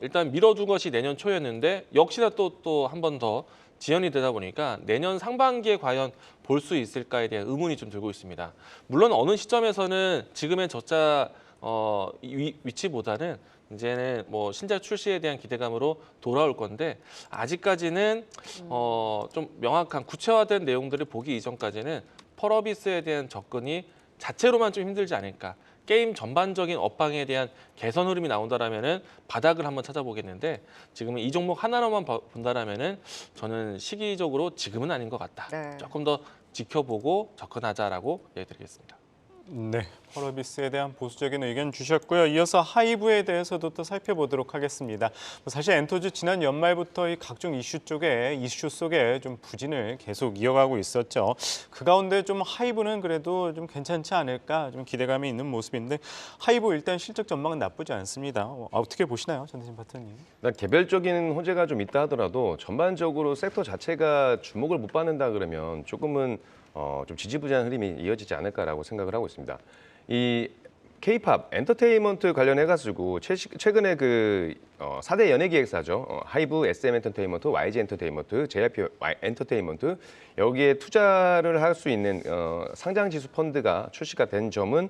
일단 미뤄둔 것이 내년 초였는데 역시나 또 한 번 더 지연이 되다 보니까 내년 상반기에 과연 볼 수 있을까에 대한 의문이 좀 들고 있습니다. 물론 어느 시점에서는 지금의 저자 위치보다는 이제는 뭐 신작 출시에 대한 기대감으로 돌아올 건데 아직까지는 좀 명확한 구체화된 내용들을 보기 이전까지는 펄어비스에 대한 접근이 자체로만 좀 힘들지 않을까. 게임 전반적인 업황에 대한 개선 흐름이 나온다라면은 바닥을 한번 찾아보겠는데 지금은 이 종목 하나로만 본다라면은 저는 시기적으로 지금은 아닌 것 같다. 네. 조금 더 지켜보고 접근하자라고 얘기드리겠습니다. 네, 펄어비스에 대한 보수적인 의견 주셨고요. 이어서 하이브에 대해서도 또 살펴보도록 하겠습니다. 사실 엔터즈 지난 연말부터 이 각종 이슈 속에 좀 부진을 계속 이어가고 있었죠. 그 가운데 좀 하이브는 그래도 좀 괜찮지 않을까 좀 기대감이 있는 모습인데 하이브 일단 실적 전망은 나쁘지 않습니다. 어떻게 보시나요, 전대진 파트너님? 개별적인 호재가 좀 있다 하더라도 전반적으로 섹터 자체가 주목을 못 받는다 그러면 조금은 좀 지지부진한 흐름이 이어지지 않을까라고 생각을 하고 있습니다. 이 K-팝 엔터테인먼트 관련해가지고 최근에 그 4대 연예기획사죠. 하이브, SM 엔터테인먼트, YG 엔터테인먼트, JYP 엔터테인먼트 여기에 투자를 할 수 있는 상장지수 펀드가 출시가 된 점은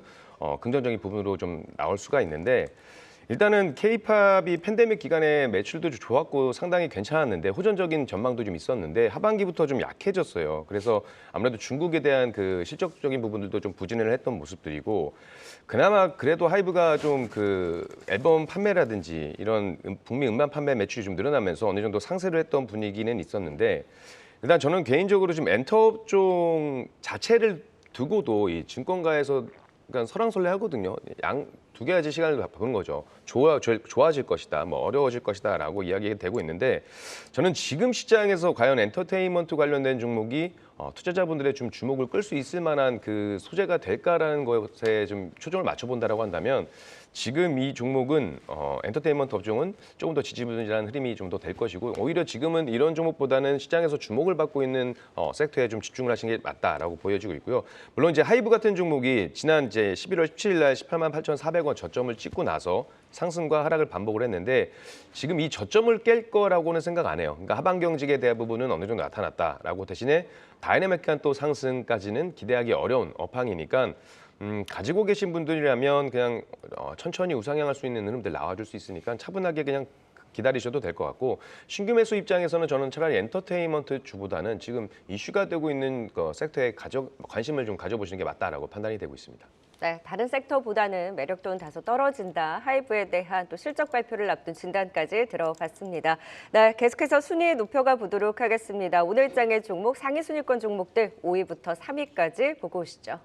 긍정적인 부분으로 좀 나올 수가 있는데 일단은 K-팝이 팬데믹 기간에 매출도 좀 좋았고 상당히 괜찮았는데 호전적인 전망도 좀 있었는데 하반기부터 좀 약해졌어요. 그래서 아무래도 중국에 대한 그 실적적인 부분들도 좀 부진을 했던 모습들이고 그나마 그래도 하이브가 좀 그 앨범 판매라든지 이런 북미 음반 판매 매출이 좀 늘어나면서 어느 정도 상쇄를 했던 분위기는 있었는데 일단 저는 개인적으로 좀 엔터업종 자체를 두고도 이 증권가에서 그러니까 설왕설래하거든요. 두 가지 시간을 보는 거죠. 좋아질 것이다, 뭐 어려워질 것이다라고 이야기가 되고 있는데 저는 지금 시장에서 과연 엔터테인먼트 관련된 종목이 투자자분들의 좀 주목을 끌 수 있을 만한 그 소재가 될까라는 것에 좀 초점을 맞춰본다라고 한다면 지금 이 종목은 엔터테인먼트 업종은 조금 더 지지부진한 흐름이 좀 더 될 것이고 오히려 지금은 이런 종목보다는 시장에서 주목을 받고 있는 섹터에 좀 집중을 하시는 게 맞다라고 보여지고 있고요. 물론 이제 하이브 같은 종목이 지난 이제 11월 17일 날 188,400원 저점을 찍고 나서 상승과 하락을 반복을 했는데 지금 이 저점을 깰 거라고는 생각 안 해요. 그러니까 하반 경직에 대한 부분은 어느 정도 나타났다라고 대신에 다이내믹한 또 상승까지는 기대하기 어려운 업황이니까 가지고 계신 분들이라면 그냥 천천히 우상향할 수 있는 흐름들 나와줄 수 있으니까 차분하게 그냥 기다리셔도 될 것 같고 신규 매수 입장에서는 저는 차라리 엔터테인먼트 주보다는 지금 이슈가 되고 있는 섹터에 관심을 좀 가져보시는 게 맞다라고 판단이 되고 있습니다. 네, 다른 섹터보다는 매력도는 다소 떨어진다. 하이브에 대한 또 실적 발표를 앞둔 진단까지 들어봤습니다. 네, 계속해서 순위 높여가 보도록 하겠습니다. 오늘 장의 종목 상위 순위권 종목들 5위부터 3위까지 보고 오시죠.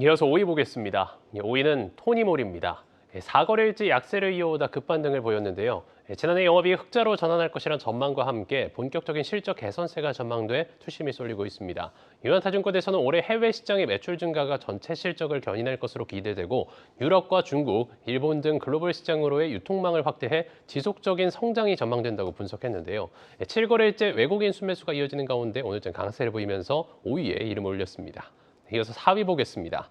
이어서 5위 보겠습니다. 5위는 토니몰입니다. 4거래일째 약세를 이어오다 급반등을 보였는데요. 지난해 영업이익 흑자로 전환할 것이란 전망과 함께 본격적인 실적 개선세가 전망돼 투심이 쏠리고 있습니다. 유한타증권에서는 올해 해외 시장의 매출 증가가 전체 실적을 견인할 것으로 기대되고 유럽과 중국, 일본 등 글로벌 시장으로의 유통망을 확대해 지속적인 성장이 전망된다고 분석했는데요. 7거래일째 외국인 순매수가 이어지는 가운데 오늘장 강세를 보이면서 5위에 이름을 올렸습니다. 이어서 4위 보겠습니다.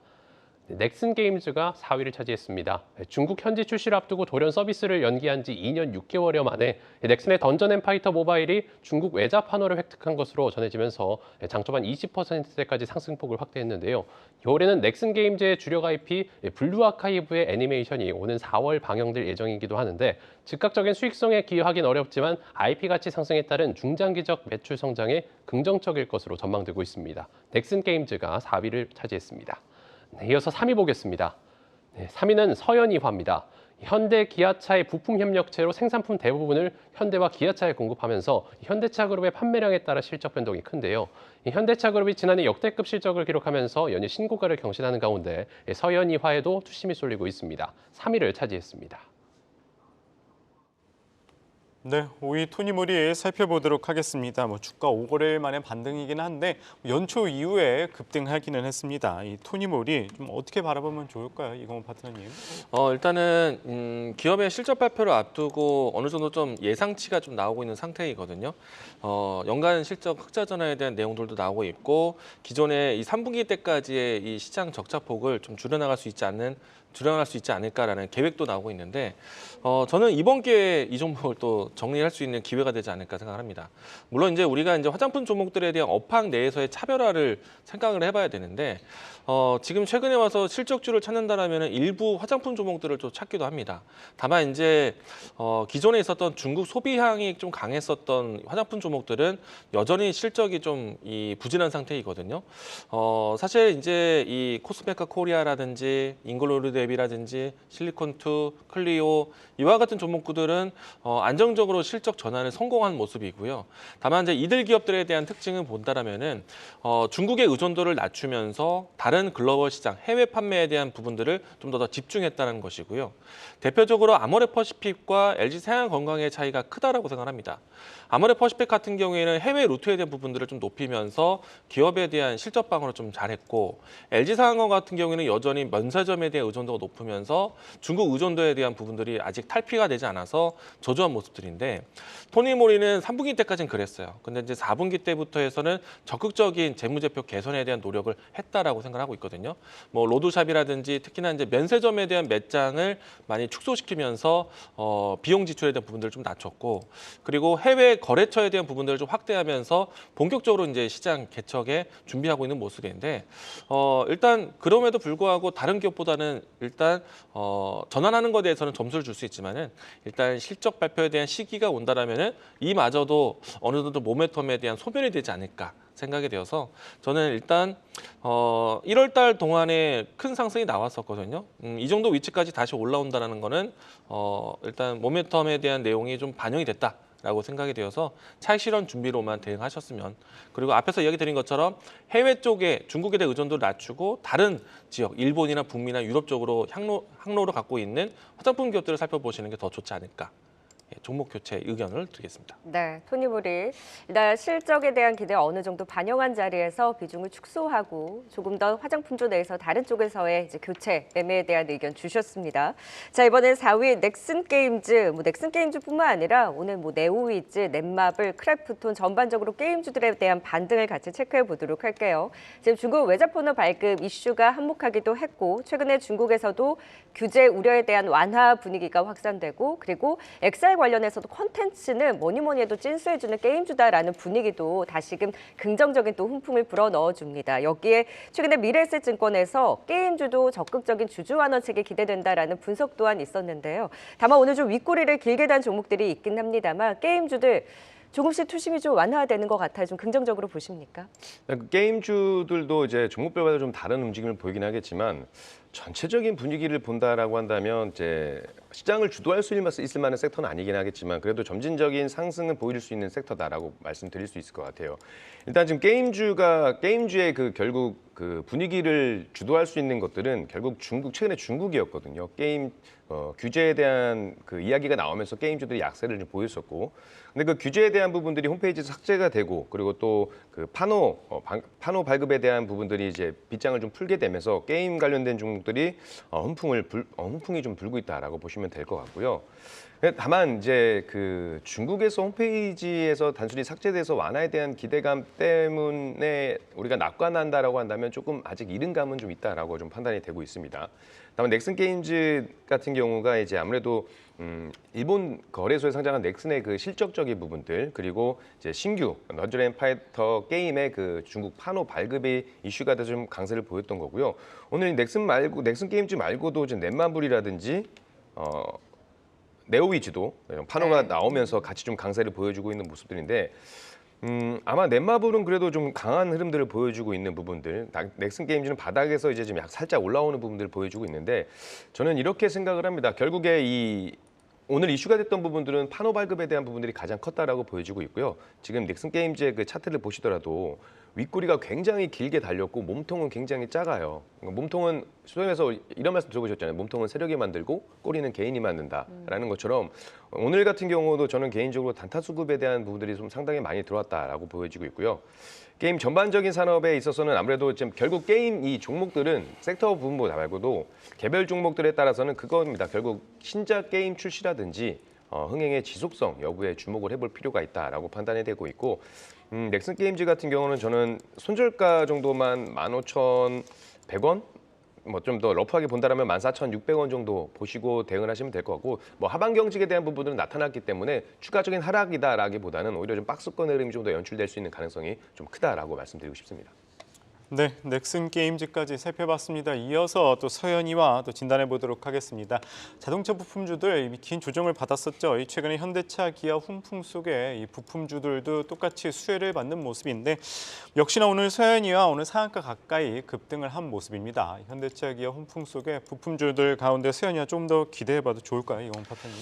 넥슨 게임즈가 4위를 차지했습니다. 중국 현지 출시를 앞두고 돌연 서비스를 연기한 지 2년 6개월여 만에 넥슨의 던전 앤 파이터 모바일이 중국 외자 판호를 획득한 것으로 전해지면서 장초반 20%대까지 상승폭을 확대했는데요. 올해는 넥슨 게임즈의 주력 IP 블루 아카이브의 애니메이션이 오는 4월 방영될 예정이기도 하는데 즉각적인 수익성에 기여하긴 어렵지만 IP 가치 상승에 따른 중장기적 매출 성장에 긍정적일 것으로 전망되고 있습니다. 넥슨 게임즈가 4위를 차지했습니다. 네, 이어서 3위 보겠습니다. 3위는 서현이화입니다. 현대 기아차의 부품 협력체로 생산품 대부분을 현대와 기아차에 공급하면서 현대차 그룹의 판매량에 따라 실적 변동이 큰데요. 현대차 그룹이 지난해 역대급 실적을 기록하면서 연일 신고가를 경신하는 가운데 서현이화에도 투심이 쏠리고 있습니다. 3위를 차지했습니다. 네, 5위 토니몰이 살펴보도록 하겠습니다. 주가 5거래일 만에 반등이긴 한데 연초 이후에 급등하기는 했습니다. 이 토니몰이 좀 어떻게 바라보면 좋을까요, 이광훈 파트너님? 일단은 기업의 실적 발표를 앞두고 어느 정도 좀 예상치가 좀 나오고 있는 상태이거든요. 연간 실적 흑자 전환에 대한 내용들도 나오고 있고 기존의 이 3분기 때까지의 이 시장 적자폭을 좀 줄여나갈 수 있지 않을까라는 계획도 나오고 있는데 저는 이번 기회에 이 종목을 또 정리할 수 있는 기회가 되지 않을까 생각합니다. 물론 이제 우리가 이제 화장품 종목들에 대한 업황 내에서의 차별화를 생각을 해봐야 되는데 지금 최근에 와서 실적주를 찾는다라면 일부 화장품 종목들을 좀 찾기도 합니다. 다만 이제 기존에 있었던 중국 소비향이 좀 강했었던 화장품 종목들은 여전히 실적이 좀 부진한 상태이거든요. 사실 이제 이 코스메카 코리아라든지 잉글로리데비라든지 실리콘투, 클리오 이와 같은 종목들은 안정적으로 실적 전환에 성공한 모습이고요. 다만 이제 이들 기업들에 대한 특징을 본다라면은 중국의 의존도를 낮추면서 다른 글로벌 시장, 해외 판매에 대한 부분들을 좀 더 집중했다는 것이고요. 대표적으로 아모레퍼시픽과 LG 생활건강의 차이가 크다라고 생각합니다. 아모레퍼시픽 같은 경우에는 해외 루트에 대한 부분들을 좀 높이면서 기업에 대한 실적 방어를 좀 잘했고 LG 생활건강 같은 경우에는 여전히 면세점에 대한 의존도가 높으면서 중국 의존도에 대한 부분들이 아직 탈피가 되지 않아서 저조한 모습들인데 토니모리는 3분기 때까지는 그랬어요. 근데 이제 4분기 때부터 해서는 적극적인 재무제표 개선에 대한 노력을 했다라고 생각하고 있거든요. 로드샵이라든지 특히나 이제 면세점에 대한 매장을 많이 축소시키면서 비용 지출에 대한 부분들을 좀 낮췄고 그리고 해외 거래처에 대한 부분들을 좀 확대하면서 본격적으로 이제 시장 개척에 준비하고 있는 모습인데 일단 그럼에도 불구하고 다른 기업보다는 일단 전환하는 것에 대해서는 점수를 줄 수 있지만은 일단 실적 발표에 대한 시기가 온다라면은 이마저도 어느 정도 모멘텀에 대한 소멸이 되지 않을까 생각이 되어서 저는 일단 1월 달 동안에 큰 상승이 나왔었거든요. 이 정도 위치까지 다시 올라온다는 거는 일단 모멘텀에 대한 내용이 좀 반영이 됐다라고 생각이 되어서 차익 실현 준비로만 대응하셨으면 그리고 앞에서 이야기 드린 것처럼 해외 쪽에 중국에 대한 의존도를 낮추고 다른 지역, 일본이나 북미나 유럽 쪽으로 항로를 갖고 있는 화장품 기업들을 살펴보시는 게 더 좋지 않을까. 종목 교체 의견을 드리겠습니다. 네, 토니몰이 일단 실적에 대한 기대 어느 정도 반영한 자리에서 비중을 축소하고 조금 더 화장품조 내에서 다른 쪽에서의 이제 교체 매매에 대한 의견 주셨습니다. 자, 이번엔 4위 넥슨 게임즈. 넥슨 게임즈뿐만 아니라 오늘 네오위즈, 넷마블, 크래프톤 전반적으로 게임주들에 대한 반등을 같이 체크해 보도록 할게요. 지금 중국 외자 포너 발급 이슈가 한몫하기도 했고 최근에 중국에서도 규제 우려에 대한 완화 분위기가 확산되고 그리고 엑셀 관련해서도 콘텐츠는 뭐니 해도 찐수해주는 게임주다라는 분위기도 다시금 긍정적인 또 훈풍을 불어넣어줍니다. 여기에 최근에 미래에셋증권에서 게임주도 적극적인 주주 환원책이 기대된다라는 분석 또한 있었는데요. 다만 오늘 좀 윗꼬리를 길게 단 종목들이 있긴 합니다만 게임주들 조금씩 투심이 좀 완화되는 것 같아요. 좀 긍정적으로 보십니까? 게임주들도 이제 종목별마다 좀 다른 움직임을 보이긴 하겠지만 전체적인 분위기를 본다라고 한다면 이제 시장을 주도할 수 있을 만한 섹터는 아니긴 하겠지만 그래도 점진적인 상승을 보일 수 있는 섹터다라고 말씀드릴 수 있을 것 같아요. 일단 지금 게임주의 그 결국 그 분위기를 주도할 수 있는 것들은 결국 최근에 중국이었거든요. 게임 규제에 대한 그 이야기가 나오면서 게임주들이 약세를 좀 보였었고, 근데 그 규제에 대한 부분들이 홈페이지에서 삭제가 되고, 그리고 또 그 파노 발급에 대한 부분들이 이제 빗장을 좀 풀게 되면서 게임 관련된 종목들이 훈풍이 좀 불고 있다라고 보시면 될 것 같고요. 다만 이제 그 중국에서 홈페이지에서 단순히 삭제돼서 완화에 대한 기대감 때문에 우리가 낙관한다라고 한다면 조금 아직 이른 감은 좀 있다라고 좀 판단이 되고 있습니다. 다만 넥슨 게임즈 같은 경우가 이제 아무래도 일본 거래소에 상장한 넥슨의 그 실적적인 부분들, 그리고 이제 신규 던전 앤 파이터 게임의 그 중국 파노 발급이 이슈가 돼서 좀 강세를 보였던 거고요. 오늘 넥슨 게임즈 말고도 지금 넷마블이라든지 네오위즈도 파노가 나오면서 같이 좀 강세를 보여주고 있는 모습들인데, 아마 넷마블은 그래도 좀 강한 흐름들을 보여주고 있는 부분들, 넥슨 게임즈는 바닥에서 이제 좀 살짝 올라오는 부분들을 보여주고 있는데, 저는 이렇게 생각을 합니다. 결국에 오늘 이슈가 됐던 부분들은 파노 발급에 대한 부분들이 가장 컸다라고 보여지고 있고요. 지금 넥슨 게임즈의 그 차트를 보시더라도 윗꼬리가 굉장히 길게 달렸고 몸통은 굉장히 작아요. 몸통은 소위에서 이런 말씀 들어보셨잖아요. 몸통은 세력이 만들고 꼬리는 개인이 만든다라는 것처럼 오늘 같은 경우도 저는 개인적으로 단타 수급에 대한 부분들이 좀 상당히 많이 들어왔다라고 보여지고 있고요. 게임 전반적인 산업에 있어서는 아무래도 지금 결국 게임 이 종목들은 섹터 부분보다 말고도 개별 종목들에 따라서는 그겁니다. 결국 신작 게임 출시라든지 흥행의 지속성 여부에 주목을 해볼 필요가 있다라고 판단이 되고 있고, 넥슨 게임즈 같은 경우는 저는 손절가 정도만 15,100원? 뭐 좀 더 러프하게 본다라면 14,600원 정도 보시고 대응을 하시면 될 것 같고, 뭐 하방 경직에 대한 부분들은 나타났기 때문에 추가적인 하락이다라기보다는 오히려 좀 박스권 흐름이 좀 더 연출될 수 있는 가능성이 좀 크다라고 말씀드리고 싶습니다. 네, 넥슨 게임즈까지 살펴봤습니다. 이어서 또 서현이와 또 진단해 보도록 하겠습니다. 자동차 부품주들 이미 긴 조정을 받았었죠. 최근에 현대차, 기아 훈풍 속에 이 부품주들도 똑같이 수혜를 받는 모습인데, 역시나 오늘 서현이와 오늘 상한가 가까이 급등을 한 모습입니다. 현대차, 기아 훈풍 속에 부품주들 가운데 서현이와 좀 더 기대해봐도 좋을까요, 이건 파트님?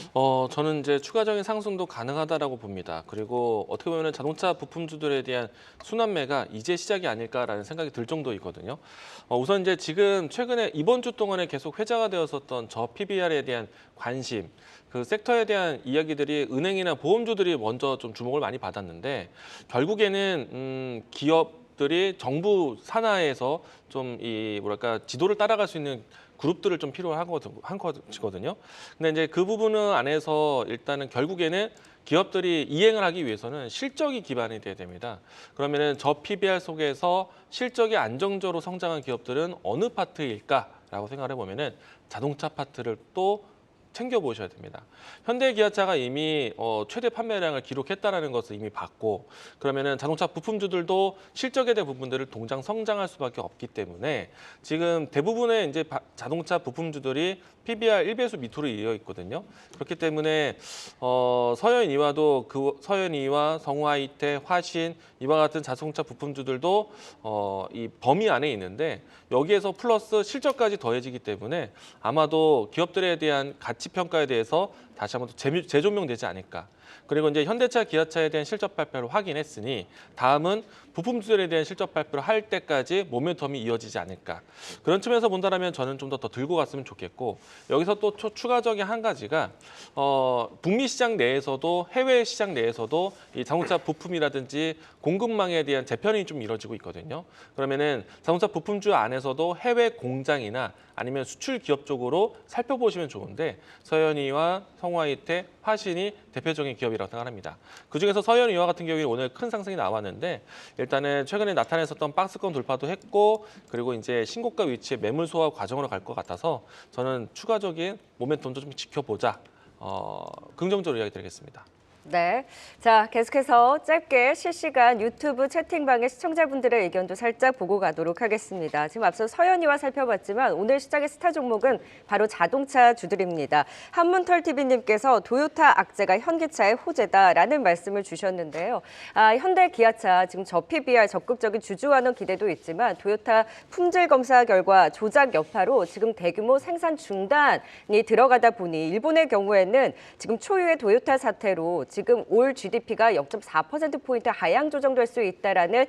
저는 이제 추가적인 상승도 가능하다라고 봅니다. 그리고 어떻게 보면 자동차 부품주들에 대한 순환매가 이제 시작이 아닐까라는 생각이 들 정도이거든요. 우선 이제 지금 최근에 이번 주 동안에 계속 회자가 되었었던 저 PBR에 대한 관심, 그 섹터에 대한 이야기들이 은행이나 보험주들이 먼저 좀 주목을 많이 받았는데, 결국에는 기업들이 정부 산하에서 좀 지도를 따라갈 수 있는 그룹들을 좀 필요한 것이거든요. 근데 이제 그 부분은 안에서 일단은 결국에는 기업들이 이행을 하기 위해서는 실적이 기반이 돼야 됩니다. 그러면은 저 PBR 속에서 실적이 안정적으로 성장한 기업들은 어느 파트일까라고 생각을 해보면은 자동차 파트를 또 챙겨보셔야 됩니다. 현대기아차가 이미 최대 판매량을 기록했다는 것을 이미 봤고, 그러면은 자동차 부품주들도 실적에 대한 부분들을 동장 성장할 수밖에 없기 때문에 지금 대부분의 이제 자동차 부품주들이 PBR 1배수 밑으로 이어 있거든요. 그렇기 때문에 서현이와 성우하이텍, 화신 이와 같은 자동차 부품주들도 이 범위 안에 있는데, 여기에서 플러스 실적까지 더해지기 때문에 아마도 기업들에 대한 가치 평가에 대해서 다시 한번 재조명되지 않을까. 그리고 이제 현대차, 기아차에 대한 실적 발표를 확인했으니 다음은 부품주들에 대한 실적 발표를 할 때까지 모멘텀이 이어지지 않을까. 그런 측면에서 본다면 저는 좀 더 들고 갔으면 좋겠고, 여기서 또 추가적인 한 가지가 북미 시장 내에서도 해외 시장 내에서도 이 자동차 부품이라든지 공급망에 대한 재편이 좀 이루어지고 있거든요. 그러면은 자동차 부품주 안에서도 해외 공장이나 아니면 수출 기업 쪽으로 살펴보시면 좋은데, 서현이와 성우하이텍, 화신이 대표적인 기업이라고 생각합니다. 그중에서 서현이와 같은 경우에 오늘 큰 상승이 나왔는데, 일단은 최근에 나타냈었던 박스권 돌파도 했고, 그리고 이제 신고가 위치에 매물 소화 과정으로 갈 것 같아서 저는 추가적인 모멘텀도 좀 지켜보자. 긍정적으로 이야기 드리겠습니다. 네. 자, 계속해서 짧게 실시간 유튜브 채팅방의 시청자분들의 의견도 살짝 보고 가도록 하겠습니다. 지금 앞서 서연이와 살펴봤지만 오늘 시장의 스타 종목은 바로 자동차 주들입니다. 한문털TV님께서 도요타 악재가 현기차의 호재다라는 말씀을 주셨는데요. 현대 기아차 지금 저PBR 적극적인 주주환원 기대도 있지만 도요타 품질 검사 결과 조작 여파로 지금 대규모 생산 중단이 들어가다 보니 일본의 경우에는 지금 초유의 도요타 사태로 지금 올 GDP가 0.4%포인트 하향 조정될 수 있다라는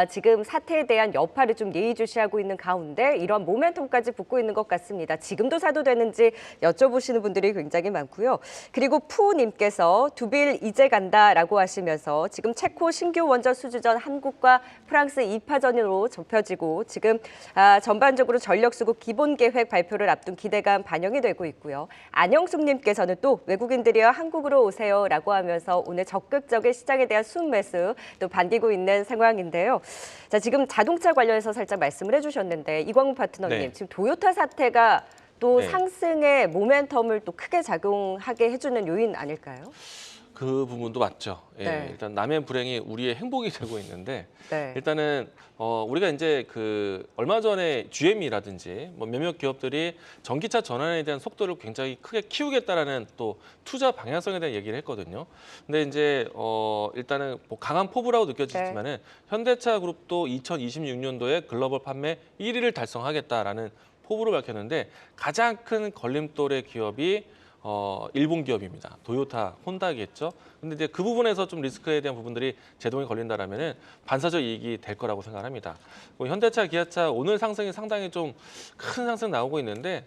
지금 사태에 대한 여파를 좀 예의주시하고 있는 가운데 이런 모멘텀까지 붙고 있는 것 같습니다. 지금도 사도 되는지 여쭤보시는 분들이 굉장히 많고요. 그리고 푸님께서 두빌 이제 간다라고 하시면서 지금 체코 신규 원정 수주전 한국과 프랑스 2파전으로 좁혀지고 지금 전반적으로 전력 수급 기본 계획 발표를 앞둔 기대감 반영이 되고 있고요. 안영숙님께서는 또 외국인들이여 한국으로 오세요라고 하면서 오늘 적극적인 시장에 대한 순매수 또 반기고 있는 상황인데요. 자, 지금 자동차 관련해서 살짝 말씀을 해주셨는데 이광훈 파트너님, 네. 지금 도요타 사태가 또 네. 상승의 모멘텀을 또 크게 작용하게 해주는 요인 아닐까요? 그 부분도 맞죠. 예, 네. 일단 남의 불행이 우리의 행복이 되고 있는데 네. 일단은 우리가 이제 그 얼마 전에 GM이라든지 뭐 몇몇 기업들이 전기차 전환에 대한 속도를 굉장히 크게 키우겠다라는 또 투자 방향성에 대한 얘기를 했거든요. 근데 이제 일단은 뭐 강한 포부라고 느껴지지만은 현대차 그룹도 2026년도에 글로벌 판매 1위를 달성하겠다라는 포부를 밝혔는데 가장 큰 걸림돌의 기업이 일본 기업입니다. 도요타, 혼다겠죠. 근데 이제 그 부분에서 좀 리스크에 대한 부분들이 제동이 걸린다라면은 반사적 이익이 될 거라고 생각합니다. 현대차, 기아차 오늘 상승이 상당히 좀 큰 상승 나오고 있는데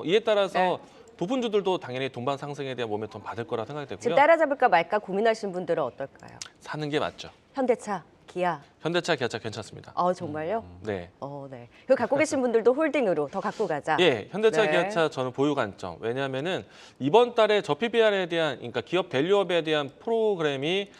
이에 따라서 네. 부분주들도 당연히 동반 상승에 대한 모멘텀 받을 거라 생각이 지금 되고요. 따라잡을까 말까 고민하시는 분들은 어떨까요? 사는 게 맞죠. 현대차, 기아. 현대차, 기아차 괜찮습니다. 정말요? 네. 네. 그 갖고 계신 분들도 홀딩으로 더 갖고 가자. 예, 현대차, 네. 기아차 저는 보유 관점. 왜냐하면은 이번 달에 저PBR에 대한, 그러니까 기업 밸류업에 대한 프로그램이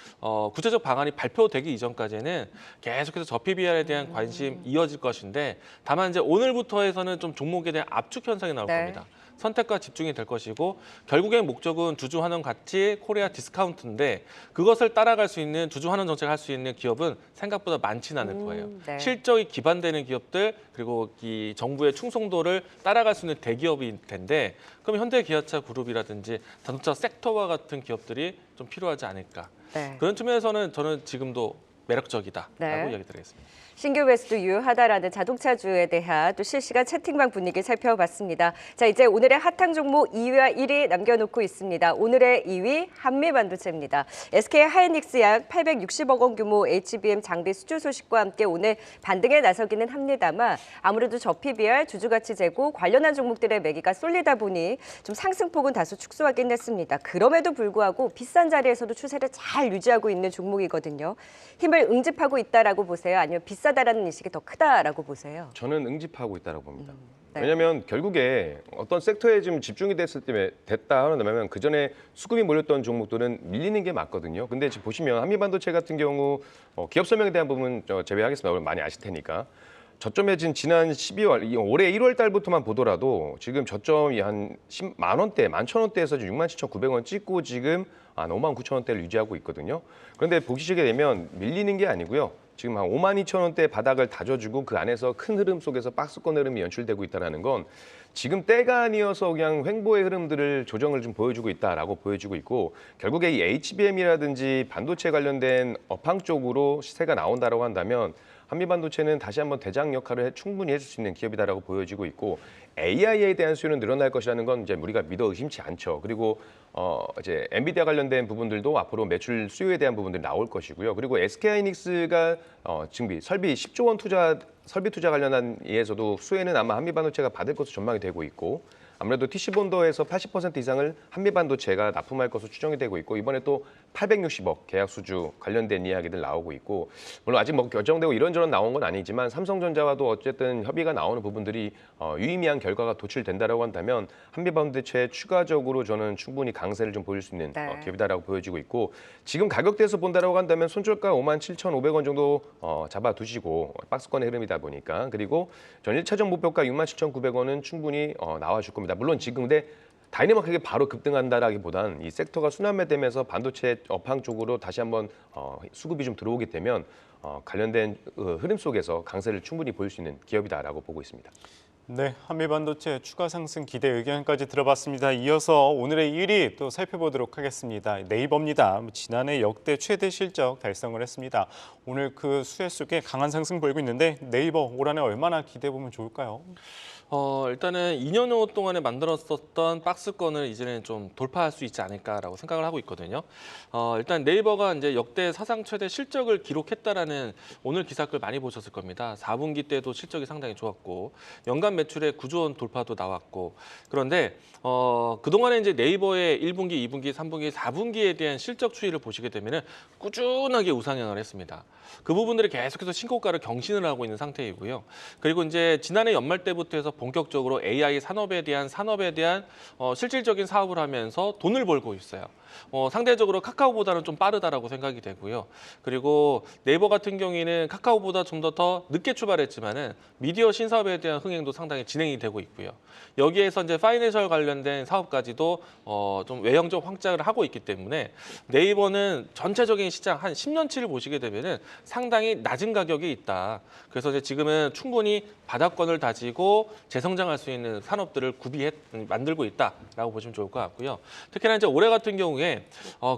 구체적 방안이 발표되기 이전까지는 계속해서 저PBR에 대한 관심 이어질 것인데, 다만 이제 오늘부터 해서는 좀 종목에 대한 압축 현상이 나올 네. 겁니다. 선택과 집중이 될 것이고 결국엔 목적은 주주 환원 가치 코리아 디스카운트인데 그것을 따라갈 수 있는 주주 환원 정책을 할 수 있는 기업은 생각보다 많지는 않을 거예요. 네. 실적이 기반되는 기업들 그리고 이 정부의 충성도를 따라갈 수 있는 대기업일 텐데 그럼 현대 기아차 그룹이라든지 자동차 섹터와 같은 기업들이 좀 필요하지 않을까. 네. 그런 측면에서는 저는 지금도 매력적이다라고 네. 이야기 드리겠습니다. 신규 매수도 유효하다라는 자동차주에 대한 또 실시간 채팅방 분위기 살펴봤습니다. 자, 이제 오늘의 핫한 종목 2위와 1위 남겨놓고 있습니다. 오늘의 2위 한미반도체입니다. SK 하이닉스 약 860억 원 규모 HBM 장비 수주 소식과 함께 오늘 반등에 나서기는 합니다만 아무래도 저PBR, 주주가치 제고 관련한 종목들의 매기가 쏠리다 보니 좀 상승폭은 다소 축소하긴 했습니다. 그럼에도 불구하고 비싼 자리에서도 추세를 잘 유지하고 있는 종목이거든요. 힘을 응집하고 있다라고 보세요? 아니면 비싸다라는 인식이 더 크다라고 보세요? 저는 응집하고 있다고 봅니다. 네. 왜냐하면 결국에 어떤 섹터에 좀 집중이 됐다 하면 그 전에 수급이 몰렸던 종목들은 밀리는 게 맞거든요. 근데 지금 보시면 한미반도체 같은 경우 기업 설명에 대한 부분 제외하겠습니다. 오늘 많이 아실 테니까. 저점에 지난 12월, 올해 1월 달부터만 보더라도 지금 저점이 한 10만 원대, 11,000원대에서 67,900원 찍고 지금 한 59,000원대를 유지하고 있거든요. 그런데 보시게 되면 밀리는 게 아니고요. 지금 한 52,000원대 바닥을 다져주고 그 안에서 큰 흐름 속에서 박스권 흐름이 연출되고 있다는 건 지금 때가 아니어서 그냥 횡보의 흐름들을 조정을 좀 보여주고 있다라고 보여주고 있고 결국에 이 HBM이라든지 반도체 관련된 업황 쪽으로 시세가 나온다라고 한다면 한미반도체는 다시 한번 대장 역할을 충분히 해줄 수 있는 기업이다라고 보여지고 있고 AI에 대한 수요는 늘어날 것이라는 건 이제 우리가 믿어 의심치 않죠. 그리고 이제 엔비디아 관련된 부분들도 앞으로 매출 수요에 대한 부분들이 나올 것이고요. 그리고 SK하이닉스가 설비 10조 원 설비 투자 관련한 이에서도 수혜는 아마 한미반도체가 받을 것으로 전망이 되고 있고 아무래도 TC본도에서 80% 이상을 한미반도체가 납품할 것으로 추정이 되고 있고 이번에 또 860억 계약 수주 관련된 이야기들 나오고 있고 물론 아직 뭐 결정되고 이런저런 나온 건 아니지만 삼성전자와도 어쨌든 협의가 나오는 부분들이 유의미한 결과가 도출된다라고 한다면 한미반도체에 추가적으로 저는 충분히 강세를 좀 보일 수 있는 네. 기업이다라고 보여지고 있고 지금 가격대에서 본다라고 한다면 손절가 57,500원 정도 잡아두시고 박스권의 흐름이다 보니까 그리고 전 1차적 목표가 67,900원은 충분히 나와줄 겁니다. 물론 지금 근데 다이내믹하게 바로 급등한다라기보단 이 섹터가 순환매되면서 반도체 업황 쪽으로 다시 한번 수급이 좀 들어오게 되면 관련된 흐름 속에서 강세를 충분히 보일 수 있는 기업이다라고 보고 있습니다. 네, 한미반도체 추가 상승 기대 의견까지 들어봤습니다. 이어서 오늘의 1위 또 살펴보도록 하겠습니다. 네이버입니다. 지난해 역대 최대 실적 달성을 했습니다. 오늘 그 수혜 속에 강한 상승 보이고 있는데 네이버 올 한해 얼마나 기대해 보면 좋을까요? 일단은 2년 후 동안에 만들었었던 박스권을 이제는 좀 돌파할 수 있지 않을까라고 생각을 하고 있거든요. 일단 네이버가 이제 역대 사상 최대 실적을 기록했다라는 오늘 기사글 많이 보셨을 겁니다. 4분기 때도 실적이 상당히 좋았고 연간 매출의 9조 원 돌파도 나왔고 그런데 그동안에 이제 네이버의 1분기, 2분기, 3분기, 4분기에 대한 실적 추이를 보시게 되면은 꾸준하게 우상향을 했습니다. 그 부분들이 계속해서 신고가를 경신을 하고 있는 상태이고요. 그리고 이제 지난해 연말 때부터 해서 본격적으로 AI 산업에 대한 실질적인 사업을 하면서 돈을 벌고 있어요. 상대적으로 카카오보다는 좀 빠르다라고 생각이 되고요. 그리고 네이버 같은 경우에는 카카오보다 좀 더 늦게 출발했지만은 미디어 신사업에 대한 흥행도 상당히 진행이 되고 있고요. 여기에서 이제 파이낸셜 관련된 사업까지도 좀 외형적 확장을 하고 있기 때문에 네이버는 전체적인 시장 한 10년치를 보시게 되면은 상당히 낮은 가격이 있다. 그래서 이제 지금은 충분히 바닥권을 다지고 재성장할 수 있는 산업들을 만들고 있다라고 보시면 좋을 것 같고요. 특히나 이제 올해 같은 경우에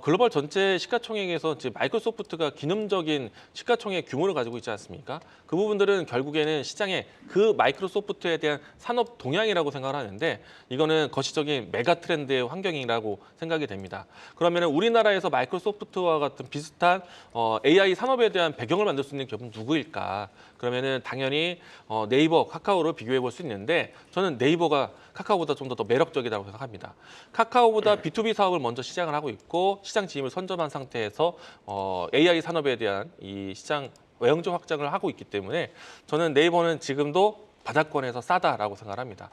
글로벌 전체 시가총액에서 이제 마이크로소프트가 기념적인 시가총액 규모를 가지고 있지 않습니까? 그 부분들은 결국에는 시장에 그 마이크로소프트에 대한 산업 동향이라고 생각을 하는데 이거는 거시적인 메가 트렌드의 환경이라고 생각이 됩니다. 그러면 우리나라에서 마이크로소프트와 같은 비슷한 AI 산업에 대한 배경을 만들 수 있는 기업은 누구일까? 그러면은 당연히 네이버, 카카오를 비교해 볼 수 있는데 저는 네이버가 카카오보다 좀 더 매력적이라고 생각합니다. 카카오보다 B2B 사업을 먼저 시작을 하고 있고 시장 진입을 선점한 상태에서 AI 산업에 대한 이 시장 외형적 확장을 하고 있기 때문에 저는 네이버는 지금도 바닥권에서 싸다라고 생각합니다.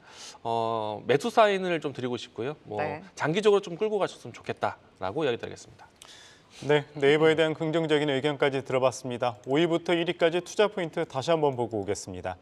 매수 사인을 좀 드리고 싶고요. 네. 장기적으로 좀 끌고 가셨으면 좋겠다라고 이야기 드리겠습니다. 네, 네이버에 대한 긍정적인 의견까지 들어봤습니다. 5위부터 1위까지 투자 포인트 다시 한번 보고 오겠습니다.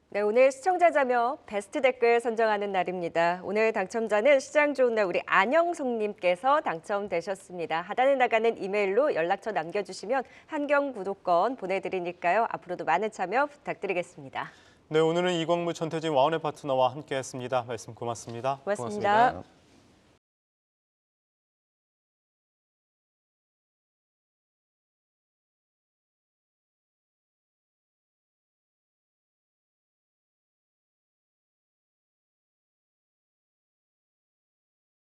네, 오늘 시청자 자녀 베스트 댓글 선정하는 날입니다. 오늘 당첨자는 시장 좋은 날 우리 안영송님께서 당첨되셨습니다. 하단에 나가는 이메일로 연락처 남겨주시면 한경 구독권 보내드리니까요. 앞으로도 많은 참여 부탁드리겠습니다. 네, 오늘은 이광무, 전태진, 와운의 파트너와 함께했습니다. 말씀 고맙습니다. 고맙습니다. 고맙습니다.